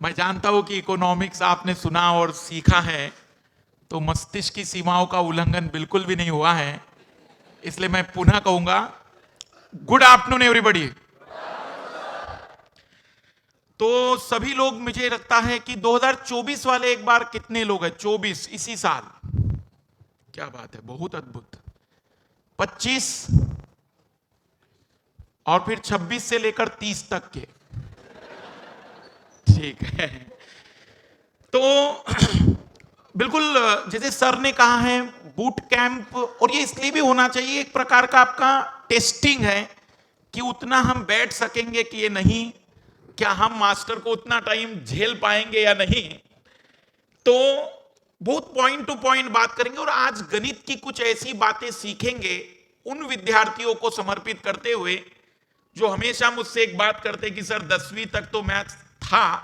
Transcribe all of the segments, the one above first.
मैं जानता हूं कि इकोनॉमिक्स आपने सुना और सीखा है, तो मस्तिष्क की सीमाओं का उल्लंघन बिल्कुल भी नहीं हुआ है। इसलिए मैं पुनः कहूंगा, गुड आफ्टरनून एवरीबॉडी। तो सभी लोग, मुझे लगता है कि 2024 वाले एक बार कितने लोग हैं? 24 इसी साल। क्या बात है, बहुत अद्भुत। 25 और फिर 26 से लेकर 30 तक के। ठीक है। तो बिल्कुल जैसे सर ने कहा है, बूट कैंप, और ये इसलिए भी होना चाहिए, एक प्रकार का आपका टेस्टिंग है कि उतना हम बैठ सकेंगे कि ये नहीं, क्या हम मास्टर को उतना टाइम झेल पाएंगे या नहीं। तो बहुत पॉइंट टू पॉइंट बात करेंगे, और आज गणित की कुछ ऐसी बातें सीखेंगे उन विद्यार्थियों को समर्पित करते हुए जो हमेशा मुझसे एक बात करते कि सर 10वीं तक तो मैथ्स था,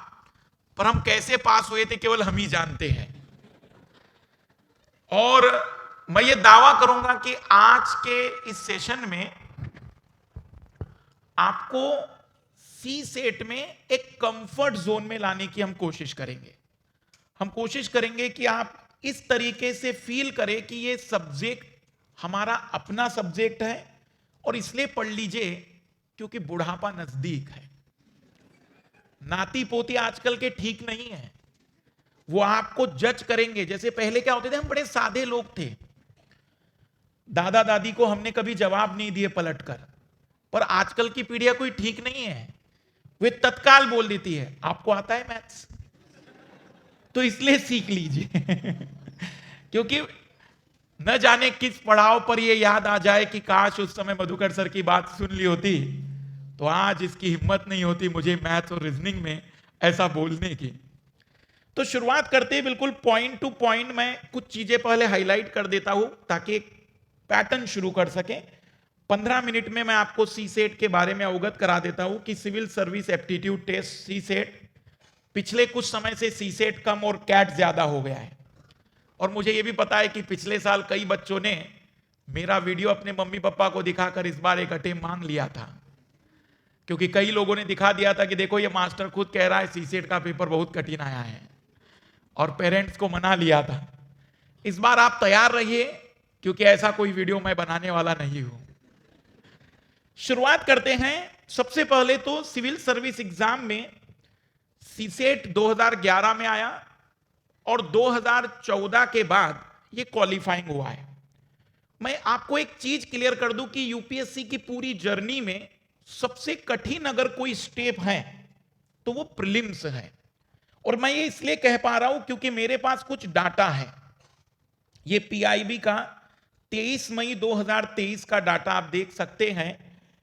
पर हम कैसे पास हुए थे केवल हम ही जानते हैं। और मैं ये दावा करूंगा कि आज के इस सेशन में आपको सी सेट में एक कंफर्ट जोन में लाने की हम कोशिश करेंगे। हम कोशिश करेंगे कि आप इस तरीके से फील करें कि ये सब्जेक्ट हमारा अपना सब्जेक्ट है, और इसलिए पढ़ लीजिए क्योंकि बुढ़ापा नजदीक है। नाती पोती आजकल के ठीक नहीं है, वो आपको जज करेंगे। जैसे पहले क्या होते थे, हम बड़े सादे लोग थे, दादा दादी को हमने कभी जवाब नहीं दिए पलटकर। पर आजकल की पीढ़ियां कोई ठीक नहीं है, वे तत्काल बोल देती है आपको आता है मैथ्स, तो इसलिए सीख लीजिए। क्योंकि न जाने किस पड़ाव पर यह याद आ जाए कि काश उस समय मधुकर सर की बात सुन ली होती, तो आज इसकी हिम्मत नहीं होती मुझे मैथ्स और रीजनिंग में ऐसा बोलने की। तो शुरुआत करते हैं बिल्कुल पॉइंट टू पॉइंट। मैं कुछ चीजें पहले हाईलाइट कर देता हूं ताकि एक पैटर्न शुरू कर सके। 15 मिनट में मैं आपको सी सेट के बारे में अवगत करा देता हूं कि civil service aptitude test CSAT, पिछले कुछ समय से सी सेट कम और कैट ज्यादा हो गया है। और मुझे यह भी पता है कि पिछले साल कई बच्चों ने मेरा वीडियो अपने मम्मी पापा को दिखाकर इस बार एक अटेम्प्ट मांग लिया था, क्योंकि कई लोगों ने दिखा दिया था कि देखो ये मास्टर खुद कह रहा है सी सेट का पेपर बहुत कठिन आया है, और पेरेंट्स को मना लिया था। इस बार आप तैयार रहिए, क्योंकि ऐसा कोई वीडियो मैं बनाने वाला नहीं हूं। शुरुआत करते हैं। सबसे पहले तो सिविल सर्विस एग्जाम में सीसेट 2011 में आया, और 2014 के बाद ये क्वालिफाइंग हुआ है। मैं आपको एक चीज क्लियर कर दूं कि यूपीएससी की पूरी जर्नी में सबसे कठिन अगर कोई स्टेप है तो वो प्रीलिम्स है। और मैं ये इसलिए कह पा रहा हूं क्योंकि मेरे पास कुछ डाटा है। ये पीआईबी का 23 मई 2023 का डाटा आप देख सकते हैं।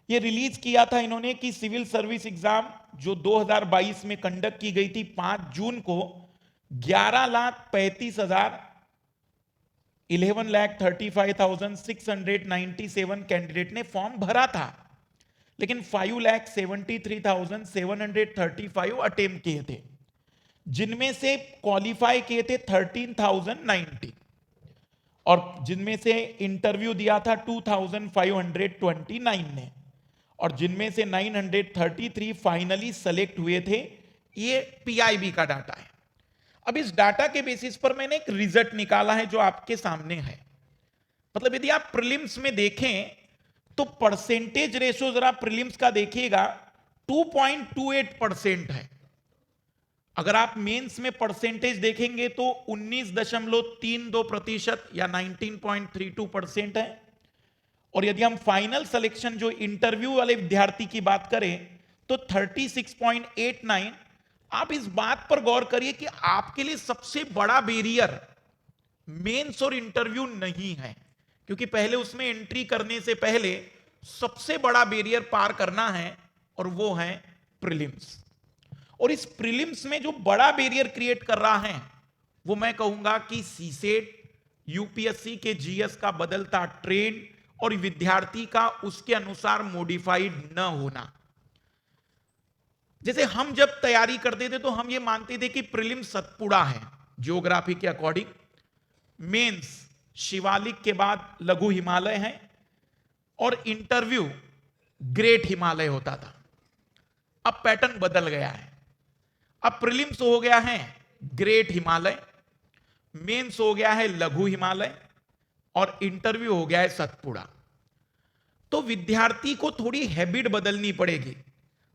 ये रिलीज किया था इन्होंने कि सिविल सर्विस एग्जाम जो 2022 में कंडक्ट की गई थी 5 जून को, 11,35,000 11,35,697 कैंडिडेट ने फॉर्म भरा था, लेकिन 5,73,735 अटेम्प्ट किए थे, जिनमें से क्वालिफाई किए थे 13,090, और जिनमें से इंटरव्यू दिया था 2,529 ने, और जिनमें से 933 फाइनली सेलेक्ट हुए थे। ये पीआईबी का डाटा है। अब इस डाटा के बेसिस पर मैंने एक रिजल्ट निकाला है जो आपके सामने है। मतलब यदि आप प्रीलिम्स में देखें तो परसेंटेज रेशो जरा प्रीलिम्स का देखिएगा 2.28% है। अगर आप मेंस में परसेंटेज देखेंगे तो 19.32% या 19.32% है। और यदि हम फाइनल सिलेक्शन जो इंटरव्यू वाले विद्यार्थी की बात करें तो 36.89। आप इस बात पर गौर करिए कि आपके लिए सबसे बड़ा बैरियर मेंस और इंटरव्यू नहीं है, क्योंकि पहले उसमें एंट्री करने से पहले सबसे बड़ा बैरियर पार करना है, और वो है प्रीलिम्स। और इस प्रीलिम्स में जो बड़ा बैरियर क्रिएट कर रहा है वो मैं कहूंगा कि सीसेट, यूपीएससी के जीएस का बदलता ट्रेंड और विद्यार्थी का उसके अनुसार मॉडिफाइड न होना। जैसे हम जब तैयारी करते थे तो हम ये मानते थे कि प्रीलिम्स सतपुड़ा है ज्योग्राफी के अकॉर्डिंग, मेंस शिवालिक के बाद लघु हिमालय है, और इंटरव्यू ग्रेट हिमालय होता था। अब पैटर्न बदल गया है। अब प्रीलिम्स हो गया है ग्रेट हिमालय, मेंस हो गया है लघु हिमालय, और इंटरव्यू हो गया है सतपुड़ा। तो विद्यार्थी को थोड़ी हैबिट बदलनी पड़ेगी।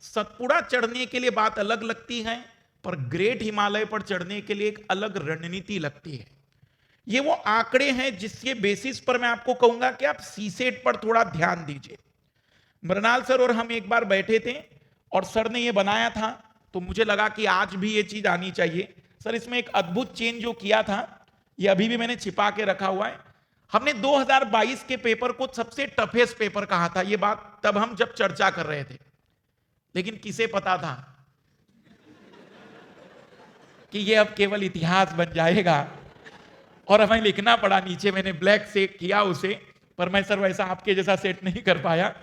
सतपुड़ा चढ़ने के लिए बात अलग लगती है, पर ग्रेट हिमालय पर चढ़ने के लिए एक अलग रणनीति लगती है। ये वो आंकड़े हैं जिसके बेसिस पर मैं आपको कहूंगा कि आप सीसेट पर थोड़ा ध्यान दीजिए। मृणाल सर और हम एक बार बैठे थे और सर ने ये बनाया था, तो मुझे लगा कि आज भी ये चीज आनी चाहिए। सर इसमें एक अद्भुत चेंज जो किया था, ये अभी भी मैंने छिपा के रखा हुआ है। हमने 2022 के पेपर को सबसे टफेस्ट पेपर कहा था, ये बात तब हम जब चर्चा कर रहे थे, लेकिन किसे पता था कि ये अब केवल इतिहास बन जाएगा। और हमें लिखना पड़ा नीचे, मैंने ब्लैक से किया उसे, पर मैं सर वैसा आपके जैसा सेट नहीं कर पाया।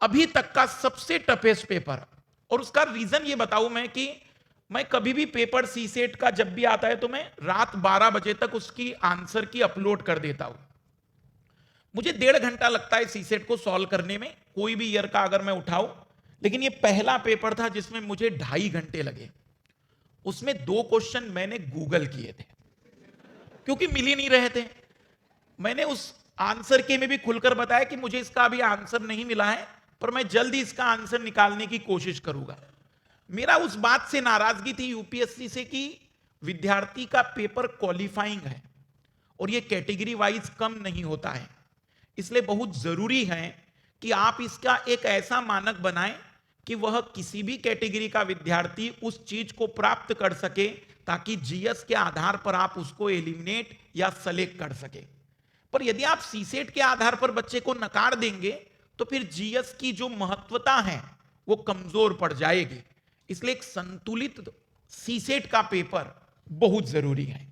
अभी तक का सबसे टफेस्ट पेपर, और उसका रीजन ये बताऊं मैं कि मैं कभी भी पेपर सीसेट का जब भी आता है तो मैं रात 12 बजे तक उसकी आंसर की अपलोड कर देता हूं। मुझे 1.5 घंटा लगता है सीसेट को सॉल्व करने में, कोई भी ईयर का अगर मैं उठाऊं, लेकिन ये पहला पेपर था जिसमें मुझे 2.5 घंटे लगे। उसमें 2 क्वेश्चन मैंने गूगल किए थे क्योंकि मिल ही नहीं रहे थे। मैंने उस आंसर के में भी खुलकर बताया कि मुझे इसका अभी आंसर नहीं मिला है, पर मैं जल्द ही इसका आंसर निकालने की कोशिश करूंगा। मेरा उस बात से नाराजगी थी यूपीएससी से कि विद्यार्थी का पेपर क्वालिफाइंग है और ये कैटेगरी वाइज कम नहीं होता है, इसलिए बहुत जरूरी है कि आप इसका एक ऐसा मानक बनाएं कि वह किसी भी कैटेगरी का विद्यार्थी उस चीज को प्राप्त कर सके, ताकि जीएस के आधार पर आप उसको एलिमिनेट या सेलेक्ट कर सके। पर यदि आप सीसेट के आधार पर बच्चे को नकार देंगे तो फिर जीएस की जो महत्वता है वो कमजोर पड़ जाएगी। इसलिए एक संतुलित सीसेट का पेपर बहुत जरूरी है।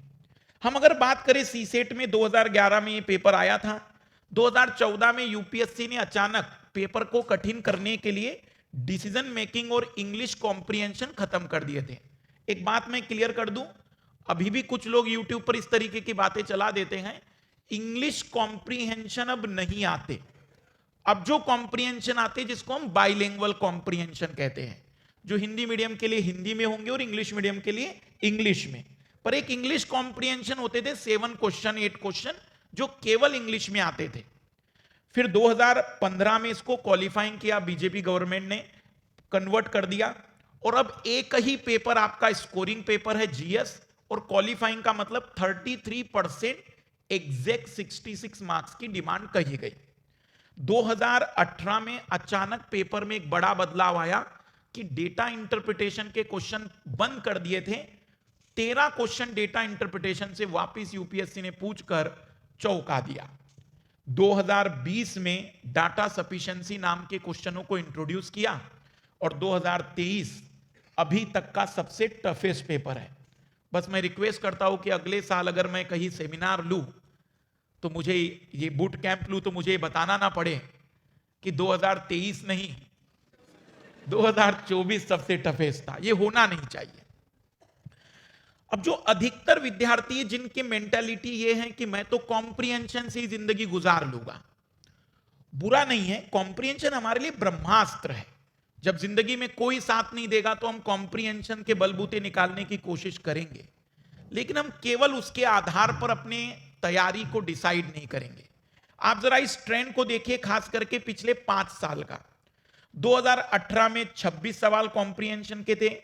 हम अगर बात करें सीसेट में, 2011 में ये पेपर आया था। 2014 में यूपीएससी ने अचानक पेपर को कठिन करने के लिए डिसीजन मेकिंग और इंग्लिश कॉम्प्रिहेंशन खत्म कर दिए थे। एक बात मैं क्लियर कर दूं, अभी भी कुछ लोग यूट्यूब पर इस तरीके की बातें चला देते हैं, इंग्लिश कॉम्प्रिहेंशन अब नहीं आते। अब जो कॉम्प्रिहेंशन आते हैं जिसको हम बाइलिंगुअल कॉम्प्रिहेंशन कहते हैं, जो हिंदी मीडियम के लिए हिंदी में होंगे और इंग्लिश मीडियम के लिए इंग्लिश में। पर एक इंग्लिश कॉम्प्रिहेंशन होते थे 7 क्वेश्चन 8 क्वेश्चन जो केवल इंग्लिश में आते थे। फिर 2015 में इसको क्वालिफाइंग किया, बीजेपी गवर्नमेंट ने कन्वर्ट कर दिया, और अब एक ही पेपर आपका स्कोरिंग पेपर है जीएस, और क्वालिफाइंग का मतलब 33% एग्जैक्ट 66 मार्क्स की डिमांड कही गई। 2018 में अचानक पेपर में एक बड़ा बदलाव आया कि डेटा इंटरप्रिटेशन के क्वेश्चन बंद कर दिए थे। 13 क्वेश्चन डेटा इंटरप्रिटेशन से वापस यूपीएससी ने पूछकर चौंका दिया। 2020 में डाटा सफिशिएंसी नाम के क्वेश्चनों को इंट्रोड्यूस किया, और 2023 अभी तक का सबसे टफेस्ट पेपर है। बस मैं रिक्वेस्ट करता हूं कि अगले साल अगर मैं कहीं सेमिनार लूं तो मुझे ये बूट कैंप लूं तो मुझे ये बताना ना पड़े कि 2023 नहीं 2024 सबसे टफेस्ट था। ये होना नहीं चाहिए। अब जो अधिकतर विद्यार्थी है जिनकी मेंटालिटी ये है कि मैं तो कॉम्प्रिहेंशन से ही जिंदगी गुजार लूंगा, बुरा नहीं है, कॉम्प्रिहेंशन हमारे लिए ब्रह्मास्त्र है। जब जिंदगी में कोई साथ नहीं देगा तो हम कॉम्प्रिहेंशन के बलबूते निकालने की कोशिश करेंगे, लेकिन हम केवल उसके आधार पर अपने तैयारी को डिसाइड नहीं करेंगे। आप जरा इस ट्रेंड को देखिए, खास करके पिछले 5 साल का। 2018 में 26 सवाल कॉम्प्रिहेंशन के थे,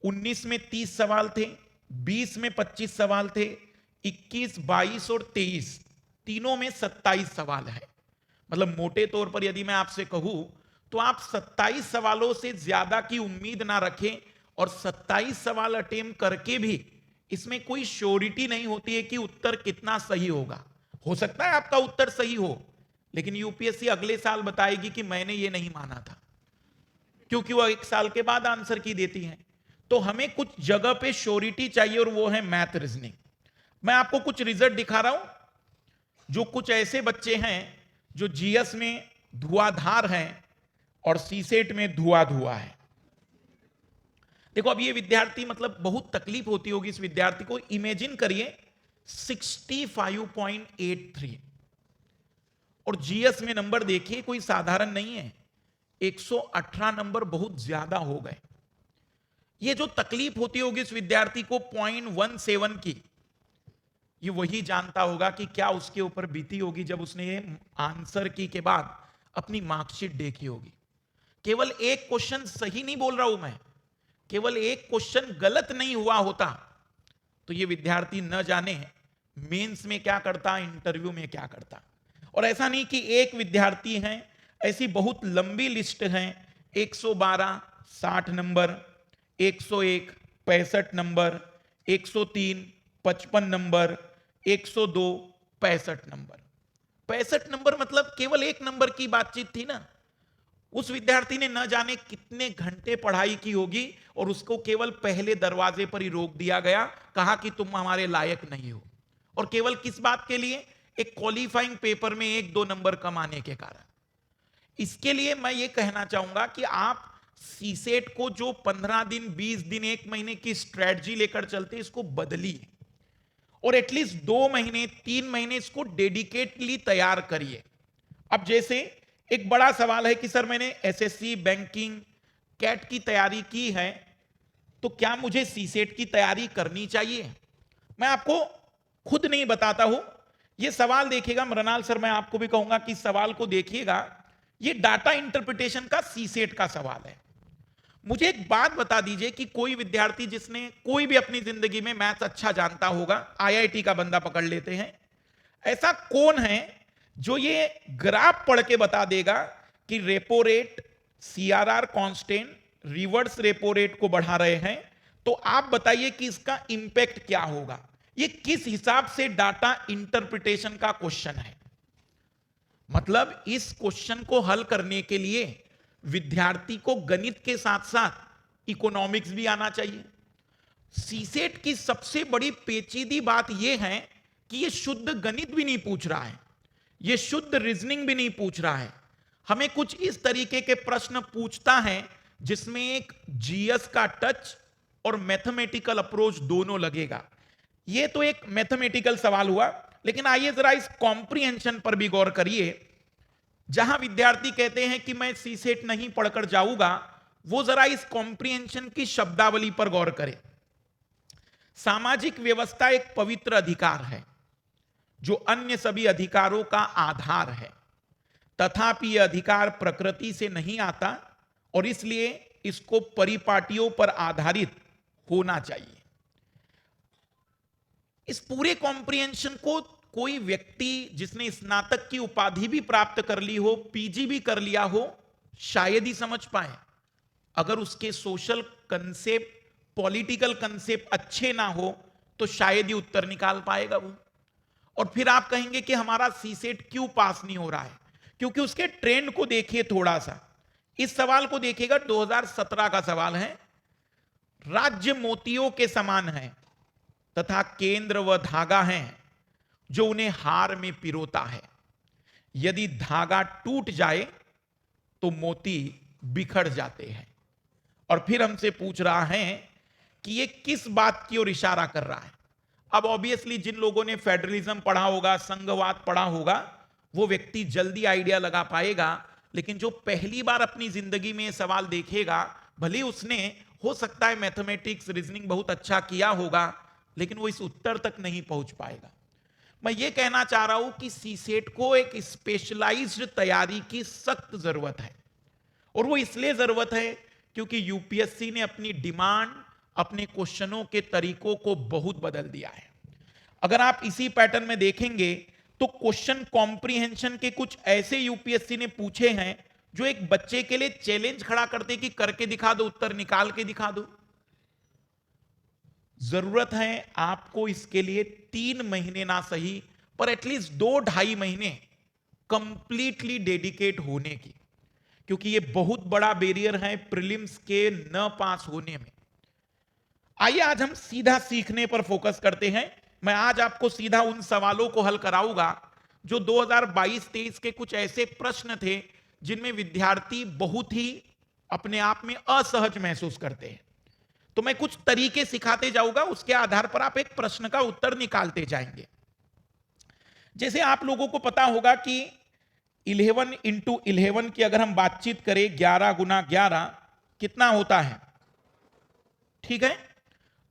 19 में 30 सवाल थे, 20 में 25 सवाल थे, 21, 22 और 23 तीनों में 27 सवाल है। मतलब मोटे तौर पर यदि मैं आपसे कहूं तो आप 27 सवालों से ज्यादा की उम्मीद ना रखें, और 27 सवाल अटेम्प्ट करके भी इसमें कोई श्योरिटी नहीं होती है कि उत्तर कितना सही होगा। हो सकता है आपका उत्तर सही हो, लेकिन यूपीएससी अगले साल बताएगी कि मैंने ये नहीं माना था, क्योंकि वो 1 साल के बाद आंसर की देती है। तो हमें कुछ जगह पे श्योरिटी चाहिए, और वो है मैथ रीजनिंग। मैं आपको कुछ रिजल्ट दिखा रहा हूं। जो कुछ ऐसे बच्चे हैं जो जीएस में धुआंधार हैं और सीसेट में धुआं है। देखो, अब ये विद्यार्थी, मतलब बहुत तकलीफ होती होगी इस विद्यार्थी को। इमेजिन करिए 65.83, और जीएस में नंबर देखिए कोई साधारण नहीं है, 118 नंबर बहुत ज्यादा हो गए। ये जो तकलीफ होती होगी इस विद्यार्थी को 0.17 की, ये वही जानता होगा कि क्या उसके ऊपर बीती होगी जब उसने ये आंसर की के बाद अपनी मार्कशीट देखी होगी। केवल एक क्वेश्चन सही नहीं बोल रहा हूं मैं, केवल एक क्वेश्चन गलत नहीं हुआ होता तो ये विद्यार्थी न जाने मेंस में क्या करता, इंटरव्यू में क्या करता। और ऐसा नहीं कि एक विद्यार्थी है, ऐसी बहुत लंबी लिस्ट है। 112 60 number, 101 65 number, 103 55 number, 102 65 number. 65 number मतलब केवल एक नंबर की बातचीत थी ना। उस विद्यार्थी ने न जाने कितने घंटे पढ़ाई की होगी और उसको केवल पहले दरवाजे पर ही रोक दिया गया, कहा कि तुम हमारे लायक नहीं हो। और केवल किस बात के लिए? एक क्वालिफाइंग पेपर में 1-2 नंबर कम आने के कारण। इसके लिए मैं ये कहना चाहूंगा कि आप सीसेट को जो 15 दिन 20 दिन 1 महीने की स्ट्रेटजी लेकर चलते, इसको बदलिए और एटलीस्ट 2 महीने 3 महीने इसको डेडिकेटली तैयार करिए। अब जैसे एक बड़ा सवाल है कि सर मैंने एसएससी, बैंकिंग, कैट की तैयारी की है, तो क्या मुझे सीसेट की तैयारी करनी चाहिए? मैं आपको खुद नहीं बताता हूं, यह सवाल देखिएगा मृणाल सर, मैं आपको भी कहूंगा कि इस सवाल को देखिएगा, यह डाटा इंटरप्रिटेशन का सीसेट का सवाल है। मुझे एक बात बता दीजिए कि कोई विद्यार्थी जिसने कोई भी अपनी जिंदगी में मैथ्स अच्छा जानता होगा, आईआईटी का बंदा पकड़ लेते हैं, ऐसा कौन है जो ये ग्राफ पढ़ के बता देगा कि repo rate, CRR constant, reverse repo rate को बढ़ा रहे हैं, तो आप बताइए कि इसका इंपैक्ट क्या होगा? ये किस हिसाब से डाटा इंटरप्रिटेशन का क्वेश्चन है। मतलब इस क्वेश्चन को हल करने के लिए विद्यार्थी को गणित के साथ साथ इकोनॉमिक्स भी आना चाहिए। सीसेट की सबसे बड़ी पेचीदी बात यह है कि यह शुद्ध गणित भी नहीं पूछ रहा है, यह शुद्ध रीजनिंग भी नहीं पूछ रहा है। हमें कुछ इस तरीके के प्रश्न पूछता है जिसमें एक जीएस का टच और मैथमेटिकल अप्रोच दोनों लगेगा। यह तो एक मैथमेटिकल सवाल हुआ, लेकिन आइए जरा इस कॉम्प्रिहेंशन पर भी गौर करिए। जहां विद्यार्थी कहते हैं कि मैं सीसेट नहीं पढ़कर जाऊंगा, वो जरा इस कॉम्प्रिहेंशन की शब्दावली पर गौर करें। सामाजिक व्यवस्था एक पवित्र अधिकार है जो अन्य सभी अधिकारों का आधार है, तथापि यह अधिकार प्रकृति से नहीं आता और इसलिए इसको परिपाटियों पर आधारित होना चाहिए। इस पूरे कॉम्प्रिहेंशन को कोई व्यक्ति जिसने स्नातक की उपाधि भी प्राप्त कर ली हो, पीजी भी कर लिया हो, शायद ही समझ पाए। अगर उसके सोशल कंसेप्ट, पॉलिटिकल कंसेप्ट अच्छे ना हो तो शायद ही उत्तर निकाल पाएगा वो। और फिर आप कहेंगे कि हमारा सीसेट क्यों पास नहीं हो रहा है? क्योंकि उसके ट्रेंड को देखिए थोड़ा सा। इस सवाल को देखिएगा, 2017 का सवाल है। राज्य मोतियों के समान है तथा केंद्र व धागा है जो उन्हें हार में पिरोता है। यदि धागा टूट जाए तो मोती बिखर जाते हैं। और फिर हमसे पूछ रहा है कि यह किस बात की ओर इशारा कर रहा है। अब ऑब्वियसली जिन लोगों ने फेडरलिज्म पढ़ा होगा, संघवाद पढ़ा होगा, वो व्यक्ति जल्दी आइडिया लगा पाएगा, लेकिन जो पहली बार अपनी जिंदगी में सवाल देखेगा, भले उसने हो सकता है मैथमेटिक्स, रीजनिंग बहुत अच्छा किया होगा, लेकिन वो इस उत्तर तक नहीं पहुंच पाएगा। मैं ये कहना चाह रहा हूं कि सीसेट को एक स्पेशलाइज्ड तैयारी की सख्त जरूरत है। और वो इसलिए जरूरत है क्योंकि यूपीएससी ने अपनी डिमांड, अपने क्वेश्चनों के तरीकों को बहुत बदल दिया है। अगर आप इसी पैटर्न में देखेंगे तो क्वेश्चन कॉम्प्रिहेंशन के कुछ ऐसे यूपीएससी ने पूछे हैं जो एक बच्चे के लिए चैलेंज खड़ा करते कि करके दिखा दो, उत्तर निकाल के दिखा दो। जरूरत है आपको इसके लिए 3 महीने ना सही पर एटलीस्ट 2-2.5 महीने कंप्लीटली डेडिकेट होने की, क्योंकि यह बहुत बड़ा बैरियर है प्रीलिम्स के न पास होने में। आइए आज हम सीधा सीखने पर फोकस करते हैं। मैं आज आपको सीधा उन सवालों को हल कराऊंगा जो 2022-23 के कुछ ऐसे प्रश्न थे जिनमें विद्यार्थी बहुत ही अपने आप में असहज महसूस करते हैं। तो मैं कुछ तरीके सिखाते जाऊंगा, उसके आधार पर आप एक प्रश्न का उत्तर निकालते जाएंगे। जैसे आप लोगों को पता होगा कि 11 इंटू 11 की अगर हम बातचीत करें, 11 गुना 11 कितना होता है? ठीक है।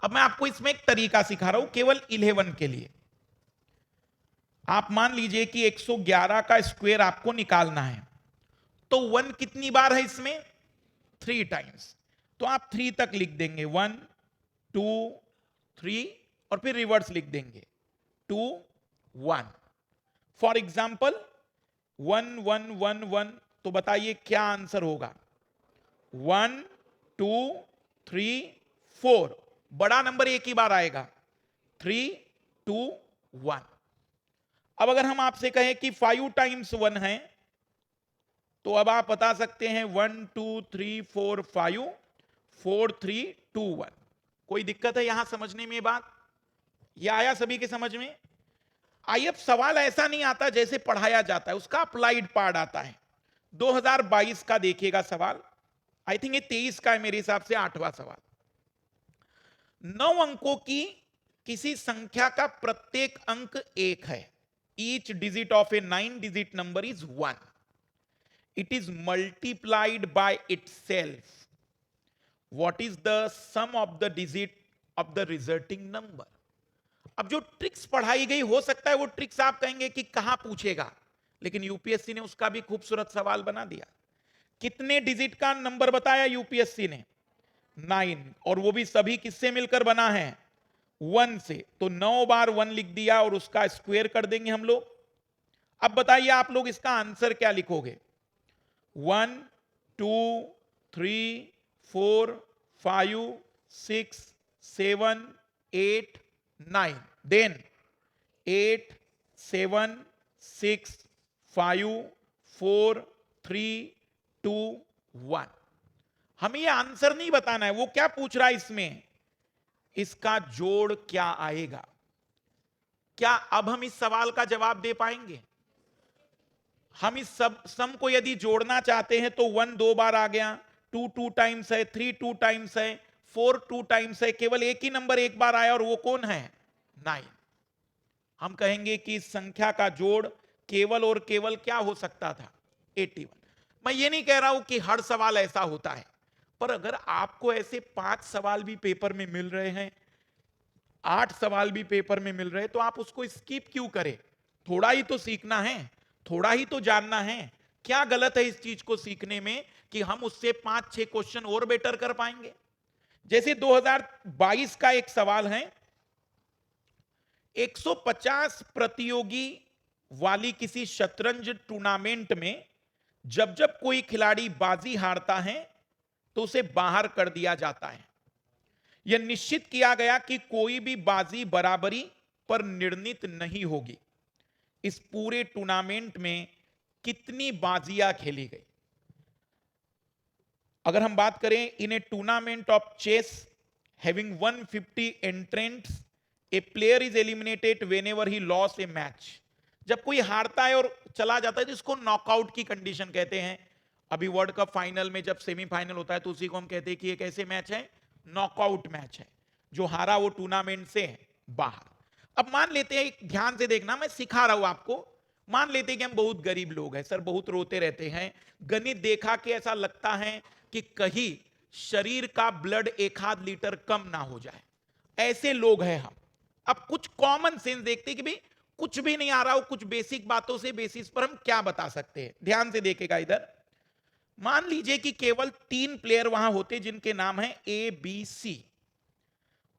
अब मैं आपको इसमें एक तरीका सिखा रहा हूं केवल 11 के लिए। आप मान लीजिए कि 111 का स्क्वायर आपको निकालना है, तो 1 कितनी बार है इसमें? 3 टाइम्स। तो आप 3 तक लिख देंगे, 1 2 3 और फिर रिवर्स लिख देंगे 2 1। फॉर एग्जाम्पल 1 1 1 1, तो बताइए क्या आंसर होगा? 1 2 3 4, बड़ा नंबर एक ही बार आएगा, 3 2 1। अब अगर हम आपसे कहें कि 5 टाइम्स 1 है, तो अब आप बता सकते हैं 1 2 3 4 5 4 3 2 1। कोई दिक्कत है यहां समझने में बात? यह आया सभी के समझ में? आइए, अब सवाल ऐसा नहीं आता जैसे पढ़ाया जाता है, उसका अप्लाइड पार्ट आता है। 2022 का देखिएगा सवाल, आई थिंक ये 23 का है मेरे हिसाब से, 8वां सवाल। 9 अंकों की किसी संख्या का प्रत्येक अंक 1 है। Each digit of a 9 digit number is 1। It is multiplied by itself. What is the sum of the digit of the resulting number? अब जो ट्रिक्स पढ़ाई गई, हो सकता है वो ट्रिक्स आप कहेंगे कि कहां पूछेगा, लेकिन यूपीएससी ने उसका भी खूबसूरत सवाल बना दिया। कितने डिजिट का नंबर बताया यूपीएससी ने? 9, और वो भी सभी किससे मिलकर बना है? 1 से। तो 9 बार 1 लिख दिया और उसका स्क्वायर कर देंगे हम लोग। अब बताइए आप लोग इसका आंसर क्या लिखोगे? 1 2 3 4 5 6 7 8 9, देन 8 7 6 5 4 3 2 1। हमें यह आंसर नहीं बताना है, वो क्या पूछ रहा है इसमें? इसका जोड़ क्या आएगा? क्या अब हम इस सवाल का जवाब दे पाएंगे? हम इस सब सम को यदि जोड़ना चाहते हैं तो 1 2 बार आ गया, 2 2 टाइम्स है, 3 2 टाइम्स है, 4 2 टाइम्स है, केवल एक ही नंबर एक बार आया और वो कौन है? 9। हम कहेंगे कि इस संख्या का जोड़ केवल और केवल क्या हो सकता था? 81। मैं ये नहीं कह रहा हूं कि हर सवाल ऐसा होता है, पर अगर आपको ऐसे 5 सवाल भी पेपर में मिल रहे हैं, 8 सवाल भी पेपर में मिल रहे हैं, तो आप उसको स्किप क्यों करें? थोड़ा ही तो सीखना है, थोड़ा ही तो जानना है। क्या गलत है इस चीज को सीखने में कि हम उससे 5-6 क्वेश्चन और बेटर कर पाएंगे? जैसे 2022 का एक सवाल है, 150 प्रतियोगी वाली किसी शतरंज टूर्नामेंट में जब जब कोई खिलाड़ी बाजी हारता है तो उसे बाहर कर दिया जाता है। यह निश्चित किया गया कि कोई भी बाजी बराबरी पर निर्णित नहीं होगी। इस पूरे टूर्नामेंट में कितनी बाजियां खेली गई? अगर हम बात करें, in a tournament of chess having 150 entrants, a player is eliminated whenever he loss a match. जब कोई हारता है और चला जाता है तो इसको नॉकआउट की कंडीशन कहते हैं। अभी वर्ल्ड कप फाइनल में जब सेमीफाइनल होता है तो उसी को हम कहते हैं कि एक ऐसे मैच है, नॉकआउट मैच है, जो हारा वो टूर्नामेंट से बाहर। अब मान लेते हैं, ध्यान से देखना, मैं सिखा रहा हूं आपको। मान लेते हैं कि हम बहुत गरीब लोग हैं सर, बहुत रोते रहते हैं, गणित देखा कि ऐसा लगता है कि कहीं शरीर का ब्लड 1 लीटर कम ना हो जाए, ऐसे लोग हैं हम। अब कुछ कॉमन सेंस देखते हैं कि भाई कुछ भी नहीं आ रहा हो, कुछ बेसिक बातों से बेसिस पर हम क्या बता सकते हैं। ध्यान से देखेगा इधर, मान लीजिए कि केवल 3 प्लेयर वहां होते जिनके नाम है ए बी सी,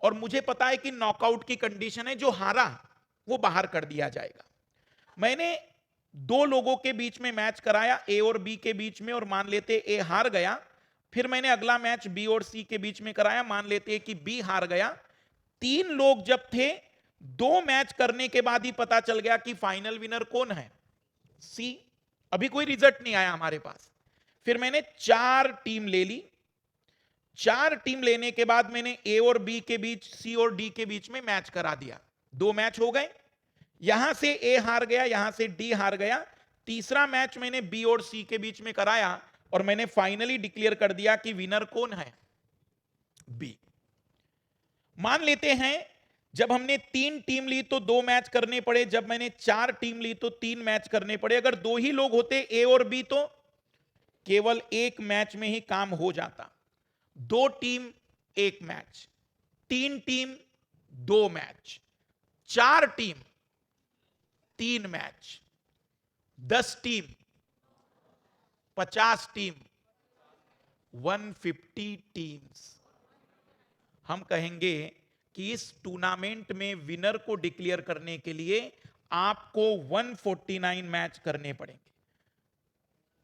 और मुझे पता है कि नॉकआउट की कंडीशन है, जो हारा वो बाहर कर दिया जाएगा। मैंने 2 लोगों के बीच में मैच कराया, ए और बी के बीच में, और मान लेते ए हार गया। फिर मैंने अगला मैच बी और सी के बीच में कराया, मान लेते हैं कि बी हार गया। 3 लोग जब थे, 2 मैच करने के बाद ही पता चल गया कि फाइनल विनर कौन है? सी। अभी कोई रिजल्ट नहीं आया हमारे पास। फिर मैंने 4 टीम ले ली। 4 टीम लेने के बाद मैंने ए और बी के बीच, सी और डी के बीच में मैच करा दिया। 2 मैच हो गए, यहां से ए हार गया, यहां से डी हार गया। तीसरा मैच मैंने बी और सी के बीच में कराया और मैंने फाइनली डिक्लेयर कर दिया कि विनर कौन है? बी। मान लेते हैं जब हमने 3 टीम ली तो 2 मैच करने पड़े, जब मैंने 4 टीम ली तो 3 मैच करने पड़े। अगर 2 ही लोग होते ए और बी तो केवल 1 मैच में ही काम हो जाता। 2 team 1 match, 3 team 2 match, 4 team 3 match, 10 team 50 team 150 teams. हम कहेंगे कि इस टूर्नामेंट में विनर को डिक्लेयर करने के लिए आपको 149 मैच करने पड़ेंगे।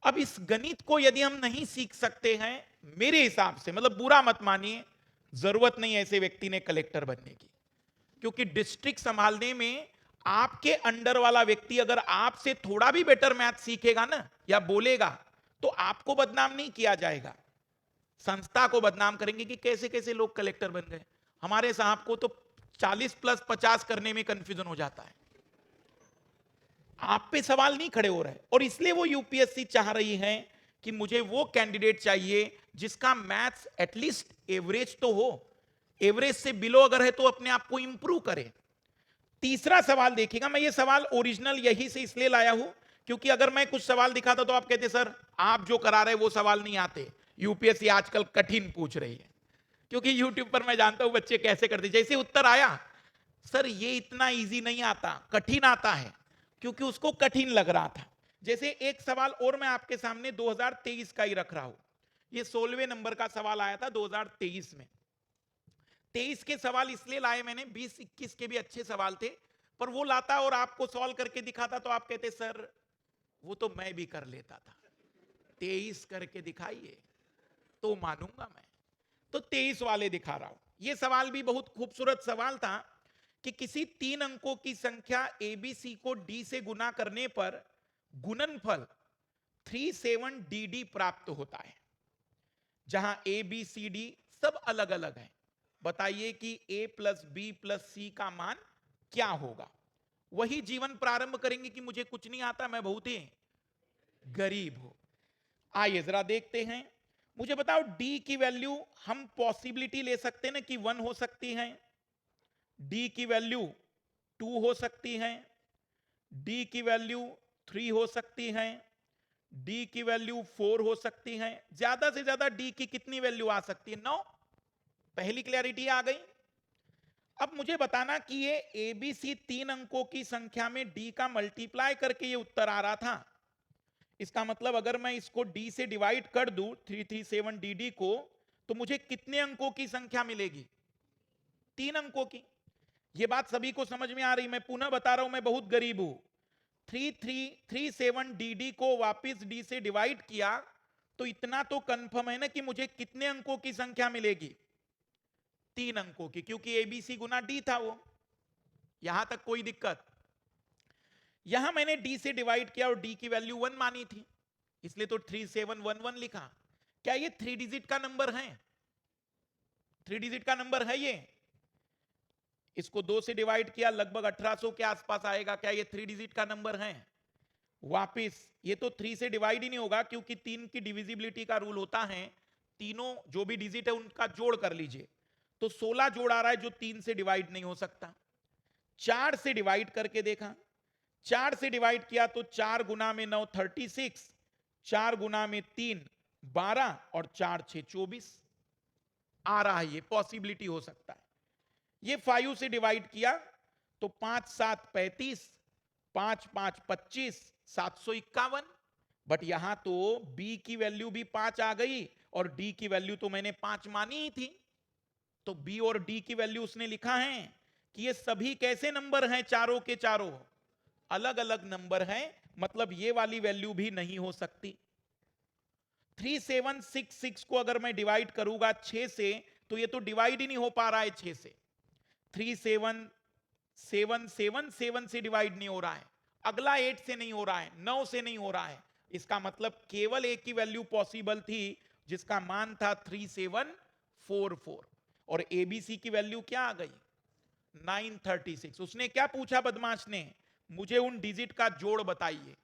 अब इस गणित को यदि हम नहीं सीख सकते हैं, मेरे हिसाब से, मतलब बुरा मत मानिए, जरूरत नहीं ऐसे व्यक्ति ने कलेक्टर बनने की, क्योंकि डिस्ट्रिक्ट संभालने में आपके अंडर वाला व्यक्ति अगर आपसे थोड़ा भी बेटर मैथ सीखेगा ना या बोलेगा, तो आपको बदनाम नहीं किया जाएगा, संस्था को बदनाम करेंगे कि कैसे कैसे लोग कलेक्टर बन गए। हमारे साहब को तो 40 प्लस 50 करने में कंफ्यूजन हो जाता है। आप पे सवाल नहीं खड़े हो रहे, और इसलिए वो यूपीएससी चाह रही है कि मुझे वो कैंडिडेट चाहिए जिसका मैथ्स एटलीस्ट एवरेज तो हो, एवरेज से बिलो अगर है तो अपने आप को इंप्रूव करे। तीसरा सवाल देखिएगा, मैं ये सवाल ओरिजिनल यही से इसलिए लाया हूं क्योंकि अगर मैं कुछ सवाल दिखाता तो आप कहते सर आप जो करा रहे वो सवाल नहीं आते, यूपीएससी आजकल कठिन पूछ रही है। क्योंकि यूट्यूब पर मैं जानता हूं बच्चे कैसे करते, जैसे उत्तर आया सर ये इतना इजी नहीं आता, कठिन आता है, क्योंकि उसको कठिन लग रहा था। जैसे एक सवाल और मैं आपके सामने 2023 का ही रख रहा हूं, ये 16वें नंबर का सवाल आया था 2023 में। 23 के सवाल इसलिए लाए मैंने, 20-21 के भी अच्छे सवाल थे, पर वो लाता और आपको सॉल्व करके दिखाता तो आप कहते सर वो तो मैं भी कर लेता था, 23 करके दिखाइए तो मानूंगा मैं। तो 23 वाले दिखा रहा हूं। ये सवाल भी बहुत खूबसूरत सवाल था कि किसी 3 अंकों की संख्या एबीसी को डी से गुना करने पर गुणनफल 37DD प्राप्त होता है, जहां ए बी सी डी सब अलग अलग है। बताइए कि a प्लस बी प्लस सी का मान क्या होगा। वही जीवन प्रारंभ करेंगे कि मुझे कुछ नहीं आता, मैं बहुत ही गरीब हूं। आइए जरा देखते हैं। मुझे बताओ d की वैल्यू हम पॉसिबिलिटी ले सकते हैं ना कि 1 हो सकती है, d की वैल्यू 2 हो सकती है, d की वैल्यू 3 हो सकती है, d की वैल्यू 4 हो सकती है। ज्यादा से ज्यादा d की कितनी वैल्यू आ सकती है? 9। पहली क्लैरिटी आ गई। अब मुझे बताना कि ये एबीसी 3 अंकों की संख्या में d का मल्टीप्लाई करके ये उत्तर आ रहा था। इसका मतलब अगर मैं इसको d से डिवाइड कर दूं 337dd को, तो मुझे कितने अंकों की संख्या मिलेगी? 3 अंकों की। ये बात सभी को समझ में आ रही? मैं पुनः बता रहा हूं, मैं बहुत गरीब हूं। 3337dd को वापिस d से डिवाइड किया तो इतना तो कंफर्म है ना कि मुझे कितने अंकों की संख्या मिलेगी? 3 अंकों की, क्योंकि एबीसी गुना डी था वो। यहां तक कोई दिक्कत? यहां मैंने डी से डिवाइड किया और डी की वैल्यू 1 मानी थी, इसलिए तो 3711 लिखा। क्या ये 3 डिजिट का नंबर है? 3 डिजिट का नंबर है ये। इसको 2 से डिवाइड किया, लगभग 1800 के आसपास आएगा। क्या ये 3 डिजिट का नंबर है? वापिस ये तो 3 से डिवाइड ही नहीं होगा, क्योंकि 3 की डिविजिबिलिटी का रूल होता है, तीनों जो भी डिजिट है उनका जोड़ कर लीजिए। तो 16 जोड़ आ रहा है जो 3 से डिवाइड नहीं हो सकता। 4 से डिवाइड करके देखा, 4 से डिवाइड किया तो 4 गुना में 9 36, 4 गुना में 3 12 और 4 6 24 आ रहा है। ये पॉसिबिलिटी हो सकता है। ये 5 से डिवाइड किया तो 5 7 35, 5 5 25, 751। बट यहां तो b की वैल्यू भी 5 आ गई और d की वैल्यू तो मैंने 5 मानी ही थी। तो b और d की वैल्यू उसने लिखा है कि ये सभी कैसे नंबर हैं? चारों के चारों अलग अलग नंबर हैं, मतलब ये वाली वैल्यू भी नहीं हो सकती। 3766 को अगर मैं डिवाइड करूंगा 6 से, तो ये तो डिवाइड ही नहीं हो पा रहा है 6 से। 3777 से डिवाइड नहीं हो रहा है, अगला 8 से नहीं हो रहा है, 9 से नहीं हो रहा है। इसका मतलब केवल एक ही वैल्यू पॉसिबल थी जिसका मान था 3744, और एबीसी की वैल्यू क्या आ गई? 936। उसने क्या पूछा बदमाश ने? मुझे उन डिजिट का जोड़ बताइए।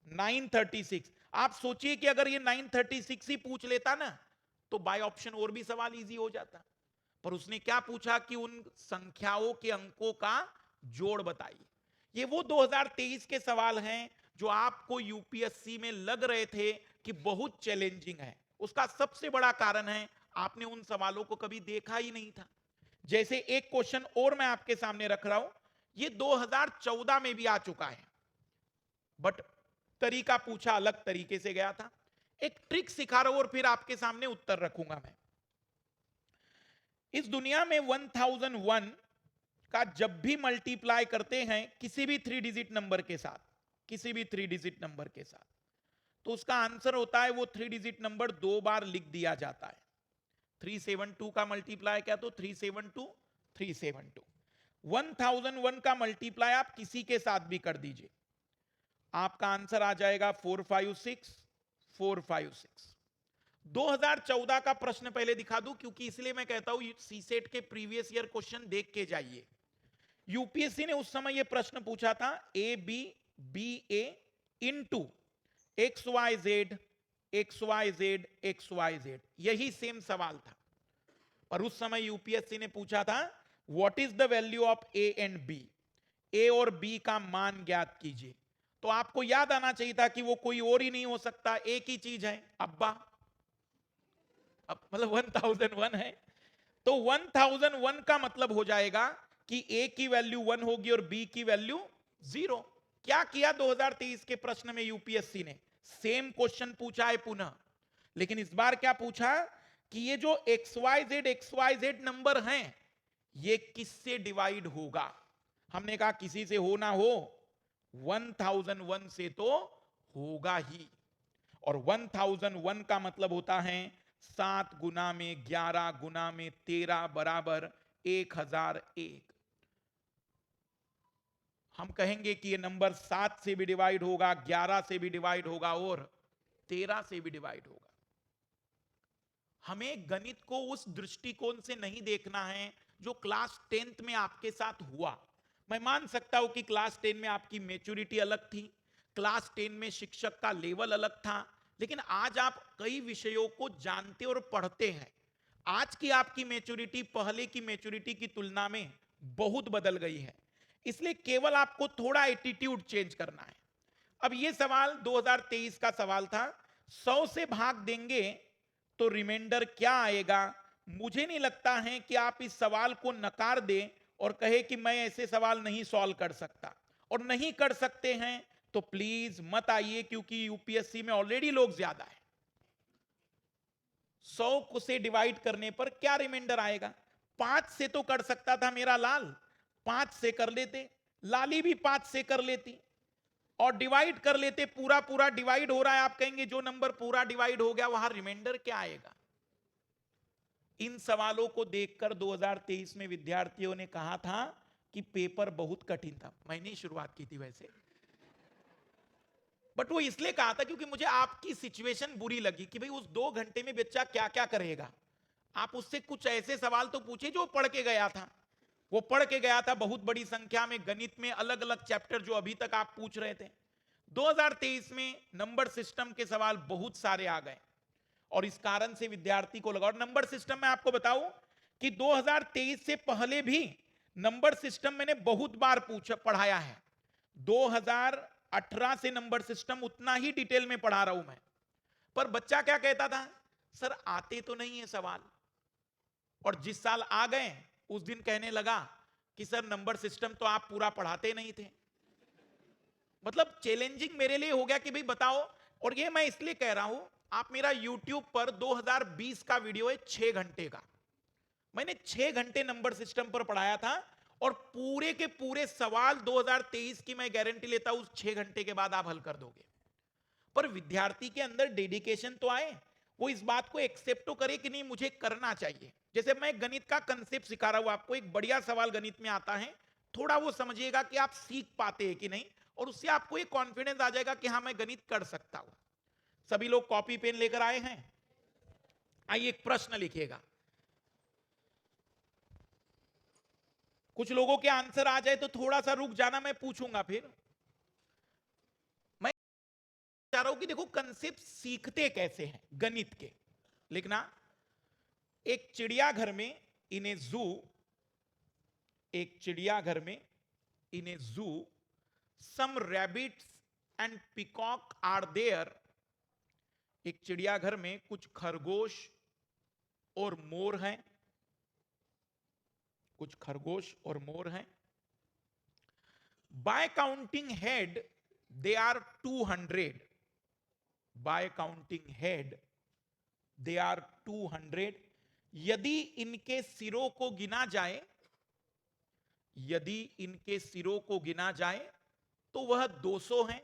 936। आप सोचिए कि अगर ये 936 ही पूछ लेता ना तो बाय ऑप्शन और भी सवाल इजी हो जाता, पर उसने क्या पूछा कि उन संख्याओं के अंकों का जोड़ बताइए। ये वो 2023 के सवाल हैं जो आपको यूपीएससी में लग रहे थे कि बहुत चैलेंजिंग है। उसका सबसे बड़ा कारण है आपने उन सवालों को कभी देखा ही नहीं था। जैसे एक क्वेश्चन और मैं आपके सामने रख रहा हूं, ये 2014 में भी आ चुका है, बट तरीका पूछा अलग तरीके से गया था। एक ट्रिक सिखा रहा हूं और फिर आपके सामने उत्तर रखूंगा मैं। इस दुनिया में 1001 का जब भी मल्टीप्लाई करते हैं किसी भी 3 डिजिट नंबर के साथ, किसी भी 3 डिजिट नंबर के साथ, तो उसका आंसर होता है वो 3 डिजिट नंबर 2 बार लिख दिया जाता है। 372 का मल्टीप्लाई क्या, तो 372 372। 1001 का मल्टीप्लाई आप किसी के साथ भी कर दीजिए, आपका आंसर आ जाएगा 456 456। 2014 का प्रश्न पहले दिखा दूं, क्योंकि इसलिए मैं कहता हूं सीसेट के प्रीवियस ईयर क्वेश्चन देख के जाइए। यूपीएससी ने उस समय यह प्रश्न पूछा था, A B B A into X Y Z X Y Z X Y Z, यही सेम सवाल था। और उस समय यूपीएससी ने पूछा था what is the value of A and B, A और बी का मान ज्ञात कीजिए। तो आपको याद आना चाहिए था कि वो कोई और ही नहीं हो सकता, एक ही चीज है, अब्बा। अब मतलब 1001 है, तो 1001 का मतलब हो जाएगा कि ए की वैल्यू 1 होगी और बी की वैल्यू 0। क्या किया 2023 के प्रश्न में यूपीएससी ने, सेम क्वेश्चन पूछा है पुनः, लेकिन इस बार क्या पूछा कि ये जो एक्स वाई जेड नंबर हैं ये किससे डिवाइड होगा। हमने कहा किसी से हो ना हो, 1001 से तो होगा ही। और 1001 का मतलब होता है 7 गुना में 11 गुना में 13 बराबर 1001। हम कहेंगे कि ये नंबर 7 से भी डिवाइड होगा, 11 से भी डिवाइड होगा और 13 से भी डिवाइड होगा। हमें गणित को उस दृष्टिकोण से नहीं देखना है जो क्लास 10th में आपके साथ हुआ। मैं मान सकता हूं कि क्लास 10 में आपकी मैच्योरिटी अलग थी, क्लास 10 में शिक्षक का लेवल अलग था, लेकिन आज आप कई विषयों को जानते और पढ़ते हैं। आज की आपकी मैच्योरिटी पहले की मैच्योरिटी की तुलना में बहुत बदल गई है, इसलिए केवल आपको थोड़ा एटीट्यूड चेंज करना है। अब यह सवाल 2023 का सवाल था, 100 से भाग देंगे तो रिमाइंडर क्या आएगा। मुझे नहीं लगता है कि आप इस सवाल को नकार दें और कहे कि मैं ऐसे सवाल नहीं सॉल्व कर सकता, और नहीं कर सकते हैं तो प्लीज मत आइए, क्योंकि यूपीएससी में ऑलरेडी लोग ज्यादा है। 100 को से डिवाइड करने पर क्या रिमाइंडर आएगा। 5 से तो कर सकता था मेरा लाल, 5 से कर लेते, लाली भी 5 से कर लेती और डिवाइड कर लेते, पूरा पूरा डिवाइड हो रहा है, आप कहेंगे जो नंबर पूरा डिवाइड हो गया वहां रिमाइंडर क्या आएगा। इन सवालों को देखकर 2023 में विद्यार्थियों ने कहा था कि पेपर बहुत कठिन था। मैंने शुरुआत की थी वैसे, बट वो इसलिए कहा था क्योंकि मुझे आपकी सिचुएशन बुरी लगी कि भाई उस 2 घंटे में बच्चा क्या क्या करेगा। आप उससे कुछ ऐसे सवाल तो पूछे जो पढ़ के गया था। वो पढ़ के गया था बहुत बड़ी संख्या में गणित में अलग अलग चैप्टर जो अभी तक आप पूछ रहे थे। 2023 में नंबर सिस्टम के सवाल बहुत सारे आ गए और इस कारण से विद्यार्थी को लगा। और नंबर सिस्टम में आपको बताऊं कि 2023 से पहले भी नंबर सिस्टम मैंने बहुत बार पढ़ाया है। 2018 से नंबर सिस्टम उतना ही डिटेल में पढ़ा रहा हूं मैं, पर बच्चा क्या कहता था, सर आते तो नहीं है सवाल। और जिस साल आ गए उस दिन कहने लगा कि सर नंबर सिस्टम तो आप पूरा पढ़ाते नहीं थे। मतलब चैलेंजिंग मेरे लिए हो गया कि भाई बताओ। और ये मैं इसलिए कह रहा हूं, आप मेरा YouTube पर 2020 का वीडियो है 6 घंटे का, मैंने 6 घंटे नंबर सिस्टम पर पढ़ाया था और पूरे के पूरे सवाल 2023 की मैं गारंटी लेता हूं उस 6 घंटे के बाद आप हल कर दोगे। पर विद्यार्थी के अंदर डेडिकेशन तो आए, वो इस बात को एक्सेप्ट तो करे कि नहीं मुझे करना चाहिए। जैसे मैं गणित का कंसेप्ट सिखा रहा हूं आपको, एक बढ़िया सवाल गणित में आता है, थोड़ा वो समझिएगा कि आप सीख पाते हैं कि नहीं, और उससे आपको एक कॉन्फिडेंस आ जाएगा कि हाँ मैं गणित कर सकता हूं। सभी लोग कॉपी पेन लेकर आए हैं, आइए एक प्रश्न लिखिएगा। कुछ लोगों के आंसर आ जाए तो थोड़ा सा रुक जाना, मैं पूछूंगा फिर। मैं चाह रहा हूं कि देखो कंसेप्ट सीखते कैसे हैं गणित के। लिखना, एक चिड़ियाघर में इन ए जू, एक चिड़ियाघर में in a zoo some rabbits and peacock are there. एक चिड़ियाघर में कुछ खरगोश और मोर हैं, कुछ खरगोश और मोर हैं। By counting head they are 200। By counting head they are 200। यदि इनके सिरों को गिना जाए, यदि इनके सिरों को गिना जाए तो वह 200 हैं।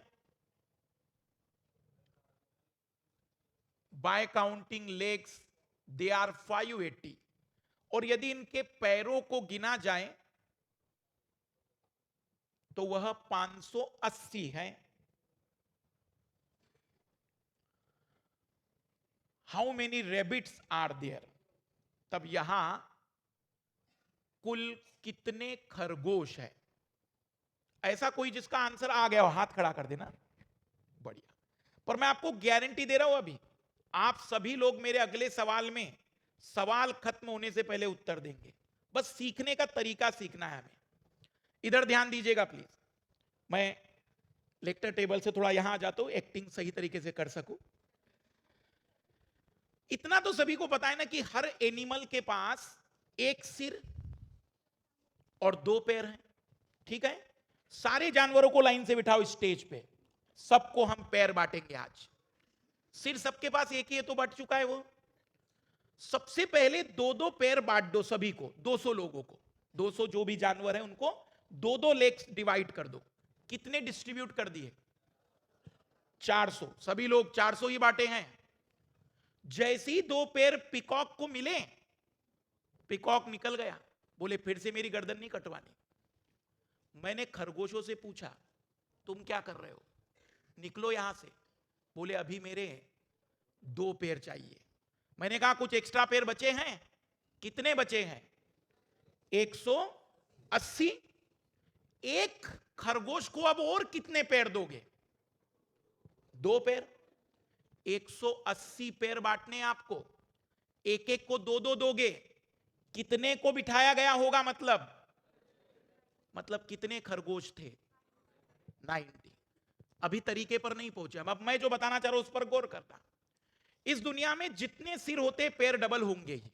By counting legs they are 580। और यदि इनके पैरों को गिना जाए तो वह 580 है। How many rabbits are there? तब यहां कुल कितने खरगोश है? ऐसा कोई जिसका आंसर आ गया हो हाथ खड़ा कर देना। बढ़िया। पर मैं आपको गारंटी दे रहा हूं, अभी आप सभी लोग मेरे अगले सवाल में सवाल खत्म होने से पहले उत्तर देंगे। बस सीखने का तरीका सीखना है हमें। इधर ध्यान दीजिएगा प्लीज। मैं लेक्चर टेबल से थोड़ा यहां आ जाता हूं, एक्टिंग सही तरीके से कर सकूं। इतना तो सभी को पता है ना कि हर एनिमल के पास एक सिर और दो पैर हैं, ठीक है? सारे जानवरों को लाइन से बिठाओ स्टेज पे, सबको हम पैर बांटेंगे आज। सिर सबके पास एक ही है तो बट चुका है वो। सबसे पहले दो दो पैर बांट दो सभी को, 200 लोगों को, 200 जो भी जानवर है उनको दो दो लेग्स डिवाइड कर दो। कितने डिस्ट्रीब्यूट कर दिए? 400। सभी लोग 400 ही बांटे हैं। जैसे ही दो पैर पिकॉक को मिले, पिकॉक निकल गया, बोले फिर से मेरी गर्दन नहीं कटवानी। मैंने खरगोशों से पूछा तुम क्या कर रहे हो, निकलो यहां से। बोले अभी मेरे दो पैर चाहिए। मैंने कहा कुछ एक्स्ट्रा पैर बचे हैं? कितने बचे हैं? 180। एक खरगोश को अब और कितने पैर दोगे? दो पैर। 180 पैर बांटने आपको, एक एक को दो दो दोगे, कितने को बिठाया गया होगा? मतलब कितने खरगोश थे? 90। अभी तरीके पर नहीं पहुंचे हम। अब मैं जो बताना चाह रहा हूं उस पर गौर करना। इस दुनिया में जितने सिर होते पैर डबल होंगे ही।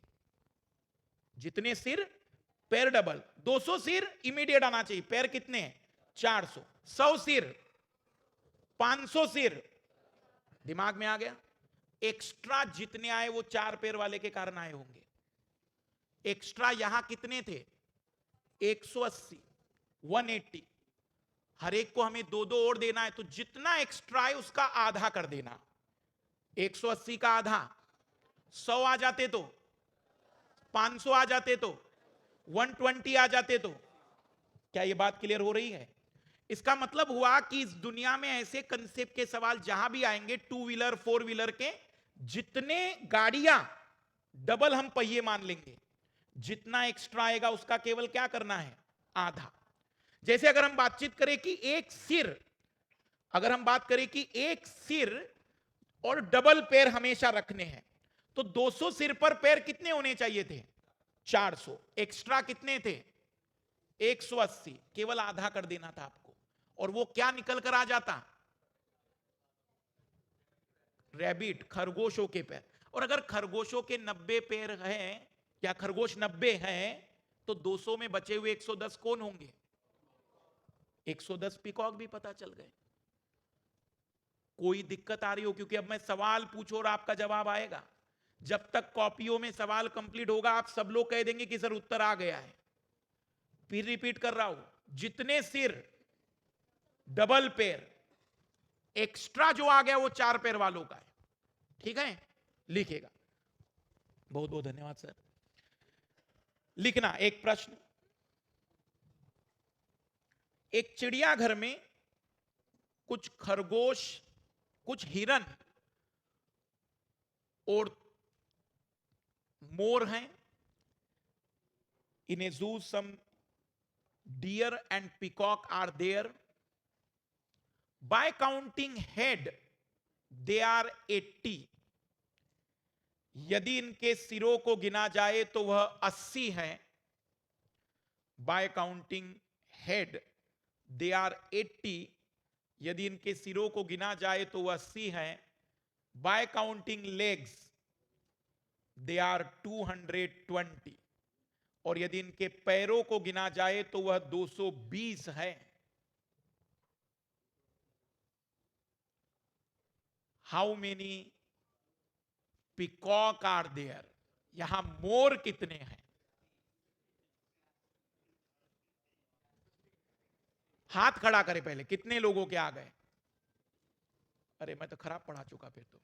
जितने सिर पैर डबल। 200 सिर इमीडिएट आना चाहिए, पैर कितने? 400। 100 सिर, 500 सिर, दिमाग में आ गया? एक्स्ट्रा जितने आए वो चार पैर वाले के कारण आए होंगे। एक्स्ट्रा यहां कितने थे? 180, 180। हर एक को हमें दो दो और देना है, तो जितना एक्स्ट्रा है उसका आधा कर देना। 180 का आधा 100 आ जाते तो, 500 आ जाते तो, 120 आ जाते तो। क्या यह बात क्लियर हो रही है? इसका मतलब हुआ कि इस दुनिया में ऐसे कंसेप्ट के सवाल जहां भी आएंगे, टू व्हीलर फोर व्हीलर के, जितने गाड़ियां डबल हम पहिए मान लेंगे, जितना एक्स्ट्रा आएगा उसका केवल क्या करना है? आधा। जैसे अगर हम बातचीत करें कि एक सिर, अगर हम बात करें कि एक सिर और डबल पैर हमेशा रखने हैं, तो 200 सिर पर पैर कितने होने चाहिए थे? 400। एक्स्ट्रा कितने थे? 180। केवल आधा कर देना था आपको, और वो क्या निकल कर आ जाता? रैबिट, खरगोशों के पैर। और अगर खरगोशों के 90 पैर हैं, या खरगोश 90 हैं, तो 200 में बचे हुए 110 कौन होंगे? 110 पिकॉक भी पता चल गए। कोई दिक्कत आ रही हो? क्योंकि अब मैं सवाल पूछो और आपका जवाब आएगा। जब तक कॉपियों में सवाल कंप्लीट होगा आप सब लोग कह देंगे कि सर उत्तर आ गया है। फिर रिपीट कर रहा हूं, जितने सिर डबल पैर, एक्स्ट्रा जो आ गया वो चार पैर वालों का है। ठीक है, लिखेगा। बहुत बहुत धन्यवाद सर। लिखना एक प्रश्न। एक चिड़ियाघर में कुछ खरगोश, कुछ हिरन और मोर हैं। In a zoo some deer and peacock are there. By counting head they are 80। यदि इनके सिरों को गिना जाए तो वह 80 है। By counting head they are 80। यदि इनके सिरों को गिना जाए तो वह 80 है। By counting legs they are 220, और यदि इनके पैरों को गिना जाए तो वह 220 है। How many peacock are there, यहां मोर कितने हैं? हाथ खड़ा करे पहले, कितने लोगों के आ गए? अरे मैं तो खराब पढ़ा चुका फिर तो।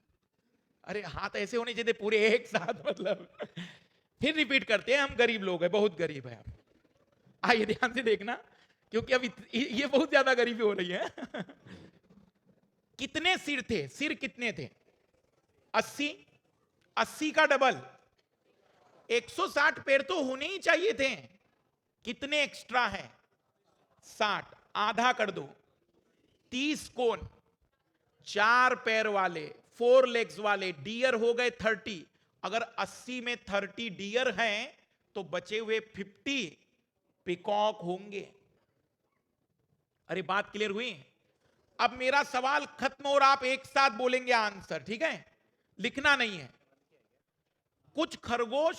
अरे हाथ ऐसे होने चाहिए पूरे एक साथ, मतलब। फिर रिपीट करते हैं, हम गरीब लोग हैं, बहुत गरीब है आप। आइए ध्यान से देखना, क्योंकि अब ये बहुत ज्यादा गरीबी हो रही है। कितने सिर थे? सिर कितने थे? 80। 80 का डबल 160 पैर तो होने ही चाहिए थे। कितने एक्स्ट्रा हैं? 60, आधा कर दो, 30 कौन? 4 पैर वाले, 4 लेग्स वाले डियर हो गए 30। अगर 80 में 30 डियर हैं तो बचे हुए 50 पिकॉक होंगे। अरे बात क्लियर हुई? अब मेरा सवाल खत्म और आप एक साथ बोलेंगे आंसर, ठीक है? लिखना नहीं है। कुछ खरगोश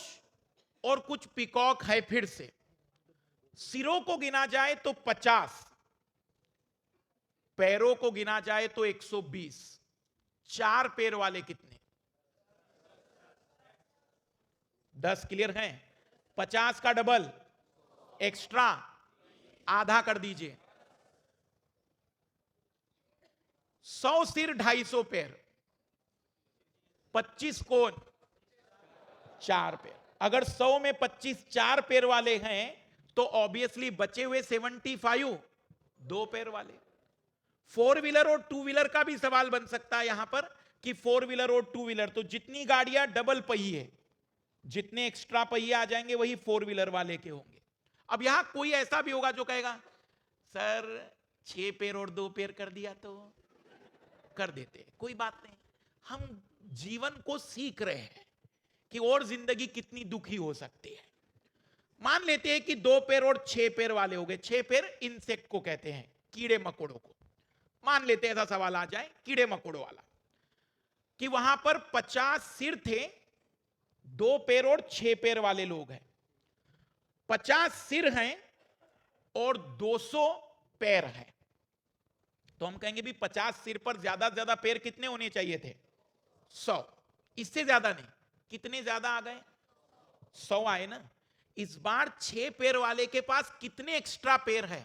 और कुछ पिकॉक है। फिर से सिरों को गिना जाए तो 50, पैरों को गिना जाए तो 120। 4 पैर वाले कितने? 10 क्लियर हैं? 50 का डबल एक्स्ट्रा, आधा कर दीजिए। 100 सिर 250 पैर, 25 कौन? 4 पैर। अगर 100 में 25 4 पैर वाले हैं तो ऑब्वियसली बचे हुए 75 2 पैर वाले। 4 व्हीलर और 2 व्हीलर का भी सवाल बन सकता है यहां पर कि 4 व्हीलर और 2 व्हीलर, तो जितनी गाड़ियां डबल पहिए, जितने एक्स्ट्रा पहिए आ जाएंगे वही 4 व्हीलर वाले के होंगे। अब यहां कोई ऐसा भी होगा जो कहेगा सर 6 पैर और 2 पैर कर दिया तो कर देते, कोई बात नहीं। हम जीवन को सीख रहे हैं कि और जिंदगी कितनी दुखी हो सकती है। मान लेते हैं कि 2 पैर और 6 पैर वाले हो गए। 6 पैर इंसेक्ट को कहते हैं, कीड़े मकोड़ों को। मान लेते हैं ऐसा सवाल आ जाए कीड़े मकोड़ों वाला, कि वहां पर 50 सिर थे, 2 पैर और 6 पैर वाले लोग हैं। 50 सिर हैं और 200 पैर हैं, तो हम कहेंगे भी 50 सिर पर ज्यादा से ज्यादा पैर कितने होने चाहिए थे? 100। इससे ज्यादा नहीं। कितने ज्यादा आ गए? 100 आए ना। इस बार 6 पैर वाले के पास कितने एक्स्ट्रा पैर है?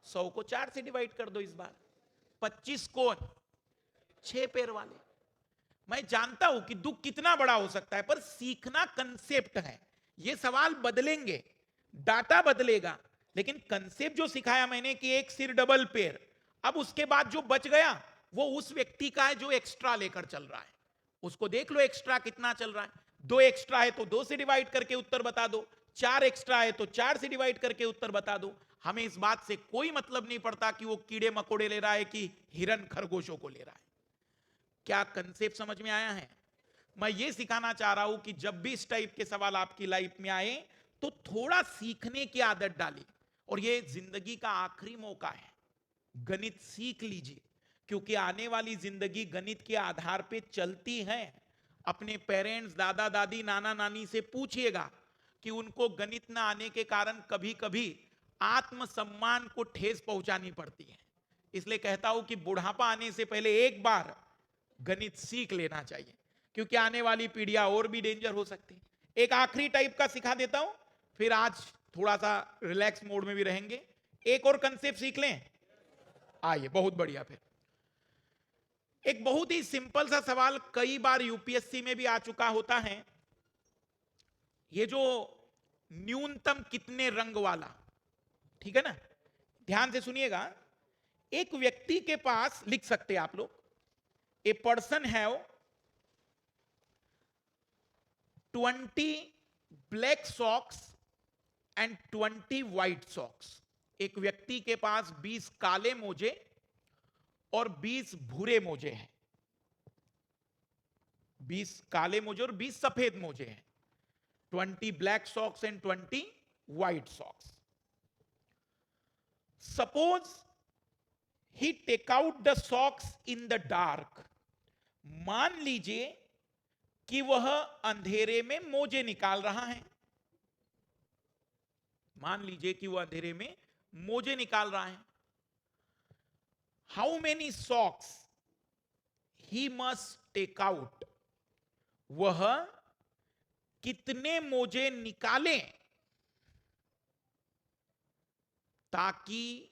100 को 4 से डिवाइड कर दो। इस बार 25 कौन? 6 पैर वाले। मैं जानता हूं कि दुख कितना बड़ा हो सकता है, पर सीखना कंसेप्ट है। ये सवाल बदलेंगे, डाटा बदलेगा, लेकिन कंसेप्ट जो सिखाया मैंने कि एक सिर डबल पैर, अब उसके बाद जो बच गया वो उस व्यक्ति का है जो एक्स्ट्रा लेकर चल रहा है। उसको देख लो एक्स्ट्रा कितना चल रहा है। 2 एक्स्ट्रा है तो 2 से डिवाइड करके उत्तर बता दो, 4 एक्स्ट्रा है तो 4 से डिवाइड करके उत्तर बता दो। हमें इस बात से कोई मतलब नहीं पड़ता कि वो कीड़े मकोड़े ले रहा है कि हिरन खरगोशों को ले रहा है। क्या कंसेप्ट समझ में आया है? मैं ये सिखाना चाह रहा हूं कि जब भी इस टाइप के सवाल आपकी लाइफ में आए तो थोड़ा सीखने की आदत डालिए। और ये जिंदगी का आखिरी मौका है, गणित सीख लीजिए, क्योंकि आने वाली जिंदगी गणित के आधार पे चलती है। अपने पेरेंट्स, दादा दादी, नाना नानी से पूछिएगा कि उनको गणित ना आने के कारण कभी कभी आत्मसम्मान को ठेस पहुंचानी पड़ती है। इसलिए कहता हूं कि बुढ़ापा आने से पहले एक बार गणित सीख लेना चाहिए, क्योंकि आने वाली पीढ़ियां और भी डेंजर हो सकती है। एक आखिरी टाइप का सिखा देता हूं, फिर आज थोड़ा सा रिलैक्स मोड में भी रहेंगे। एक और कंसेप्ट सीख लें। आइए, बहुत बढ़िया। फिर एक बहुत ही सिंपल सा सवाल, कई बार यूपीएससी में भी आ चुका होता है। ये जो न्यूनतम कितने रंग वाला, ठीक है ना, ध्यान से सुनिएगा। एक व्यक्ति के पास लिख सकते हैं आप लोग, a person have 20 black socks and 20 white socks. एक व्यक्ति के पास 20 काले मोजे और 20 भूरे मोजे हैं। 20 काले मोजे और 20 सफेद मोजे हैं। 20 black socks and 20 white socks. Suppose he take out the socks in the dark. मान लीजिए कि वह अंधेरे में मोजे निकाल रहा है। मान लीजिए कि वह अंधेरे में मोजे निकाल रहा है। How many socks he must take out, वह कितने मोजे निकालें ताकि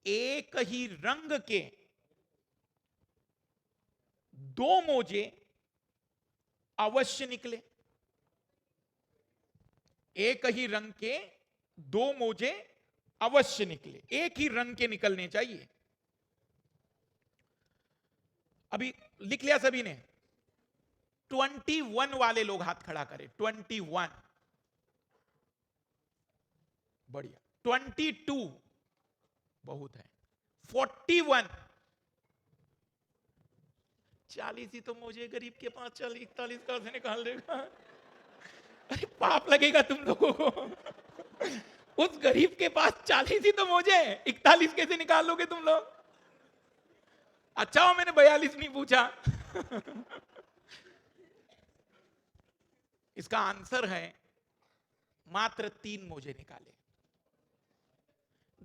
एक ही रंग के दो मोजे अवश्य निकले। एक ही रंग के दो मोजे अवश्य निकले, एक ही रंग के निकलने चाहिए। अभी लिख लिया सभी ने? 21 वाले लोग हाथ खड़ा करें। 21, बढ़िया। 22 बहुत है। 41, 40 ही तो मुझे गरीब के पास 40 41 कहां से निकाल देगा? अरे पाप लगेगा तुम लोगों को। उस गरीब के पास 40 ही तो मुझे 41 कैसे निकाल लोगे तुम लोग? अच्छा हो मैंने 42 नहीं पूछा। इसका आंसर है मात्र 3 मोजे निकाले।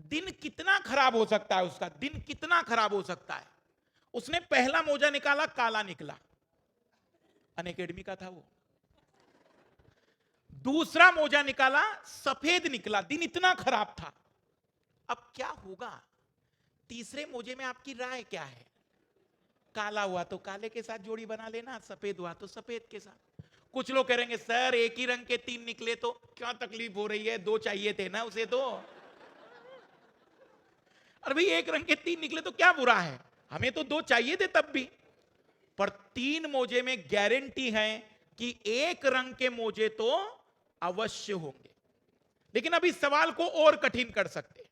दिन कितना खराब हो सकता है उसका, दिन कितना खराब हो सकता है। उसने पहला मोजा निकाला, काला निकला, अनअकैडमी का था वो। दूसरा मोजा निकाला, सफेद निकला, दिन इतना खराब था। अब क्या होगा? तीसरे मोजे में आपकी राय क्या है? काला हुआ तो काले के साथ जोड़ी बना लेना, सफेद हुआ तो सफेद के साथ। कुछ लोग कहेंगे सर एक ही रंग के 3 निकले तो क्या तकलीफ हो रही है, 2 चाहिए थे ना उसे तो। अरे भाई एक रंग के 3 निकले तो क्या बुरा है, हमें तो 2 चाहिए थे तब भी। पर 3 मोजे में गारंटी है कि एक रंग के मोजे तो अवश्य होंगे। लेकिन अब इस सवाल को और कठिन कर सकते हैं।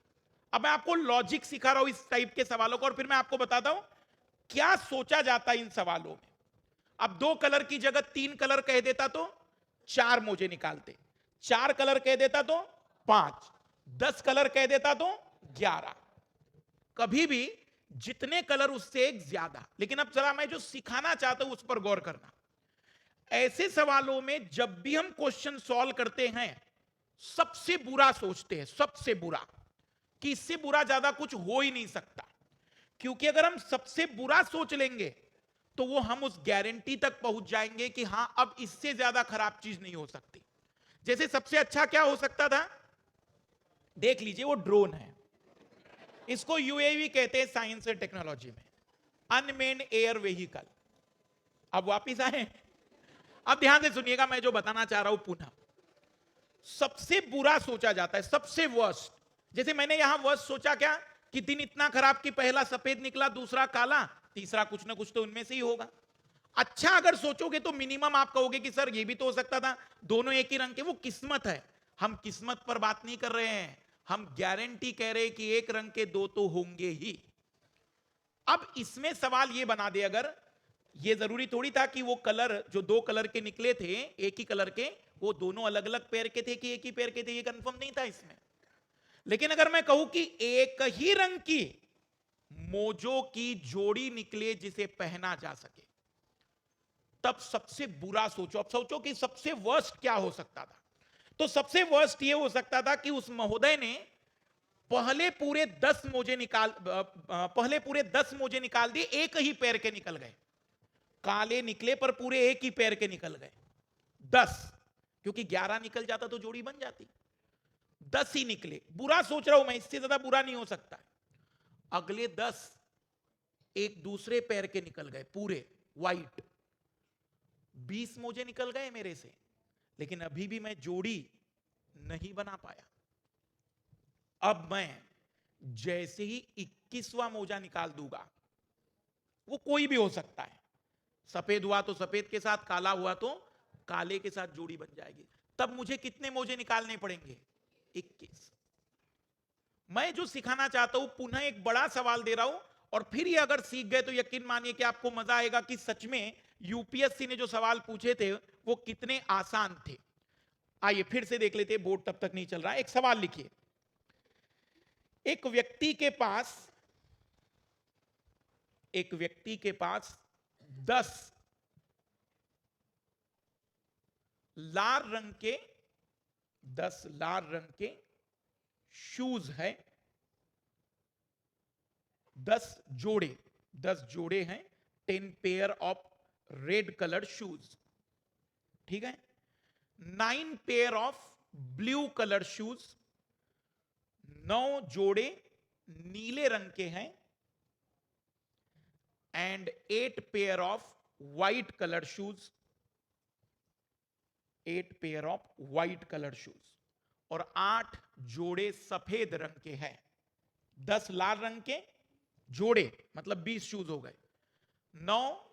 अब मैं आपको लॉजिक सिखा रहा हूं इस टाइप के सवालों को, और फिर मैं आपको बताता हूं क्या सोचा जाता है इन सवालों में। अब 2 कलर की जगह 3 कलर कह देता तो 4 मोजे निकालते, 4 कलर कह देता तो 5, 10 कलर कह देता तो 11। कभी भी जितने कलर उससे एक ज्यादा। लेकिन अब जरा मैं जो सिखाना चाहता हूं उस पर गौर करना। ऐसे सवालों में जब भी हम क्वेश्चन सॉल्व करते हैं सबसे बुरा सोचते हैं, सबसे बुरा, कि इससे बुरा ज्यादा कुछ हो ही नहीं सकता। क्योंकि अगर हम सबसे बुरा सोच लेंगे तो वो हम उस गारंटी तक पहुंच जाएंगे कि हां अब इससे ज्यादा खराब चीज नहीं हो सकती। जैसे सबसे अच्छा क्या हो सकता था, देख लीजिए वो ड्रोन है, इसको यूएवी कहते हैं साइंस एंड टेक्नोलॉजी में, अनमेन्ड एयर व्हीकल। अब वापिस आए, अब ध्यान से सुनिएगा मैं जो बताना चाह रहा हूं पुनः। सबसे बुरा सोचा जाता है, सबसे वर्स्ट। जैसे मैंने यहां वर्स्ट सोचा क्या, कि दिन इतना खराब कि पहला सफेद निकला, दूसरा काला, तीसरा कुछ ना कुछ तो उनमें से ही होगा। अच्छा अगर सोचोगे तो मिनिमम आप कहोगे कि सर ये भी तो हो सकता था दोनों एक ही रंग के, वो किस्मत है। हम किस्मत पर बात नहीं कर रहे हैं, हम गारंटी कह रहे हैं कि एक रंग के 2 तो होंगे ही। अब इसमें सवाल ये बना दे, अगर ये जरूरी थोड़ी था कि वो कलर जो 2 कलर के निकले थे एक ही कलर के, वो दोनों अलग अलग पेयर के थे कि एक ही पेयर के थे, ये कंफर्म नहीं था इसमें। लेकिन अगर मैं कहूं कि एक ही रंग की मोजों की जोड़ी निकले जिसे पहना जा सके, तब सबसे बुरा सोचो। अब सोचो कि सबसे वर्स्ट क्या हो सकता था। तो सबसे वर्स्ट यह हो सकता था कि उस महोदय ने पहले पूरे 10 मोजे निकाल दिए, एक ही पैर के निकल गए। काले निकले पर पूरे एक ही पैर के निकल गए 10, क्योंकि 11 निकल जाता तो जोड़ी बन जाती। 10 ही निकले, बुरा सोच रहा हूं मैं, इससे ज्यादा बुरा नहीं हो सकता। अगले 10 एक दूसरे पैर के निकल गए पूरे वाइट, 20 मोजे निकल गए मेरे से, लेकिन अभी भी मैं जोड़ी नहीं बना पाया। अब मैं जैसे ही 21वां मोजा निकाल दूंगा, वो कोई भी हो सकता है, सफेद हुआ तो सफेद के साथ, काला हुआ तो काले के साथ जोड़ी बन जाएगी। तब मुझे कितने मोजे निकालने पड़ेंगे? 21। मैं जो सिखाना चाहता हूं, पुनः एक बड़ा सवाल दे रहा हूं, और फिर ये अगर सीख गए तो यकीन मानिए कि आपको मजा आएगा कि सच में यूपीएससी ने जो सवाल पूछे थे वो कितने आसान थे। आइए फिर से देख लेते हैं, बोर्ड तब तक नहीं चल रहा है। एक सवाल लिखिए, एक व्यक्ति के पास 10 लाल रंग के 10 लाल रंग के शूज है, 10 जोड़े हैं, 10 pair of red coloured shoes, ठीक है। 9 pair of blue colour shoes, 9 जोड़े नीले रंग के हैं, and 8 pair of white colour shoes, 8 pair of white colour shoes, और 8 जोड़े सफेद रंग के हैं। 10 लाल रंग के जोड़े मतलब 20 शूज हो गए, 9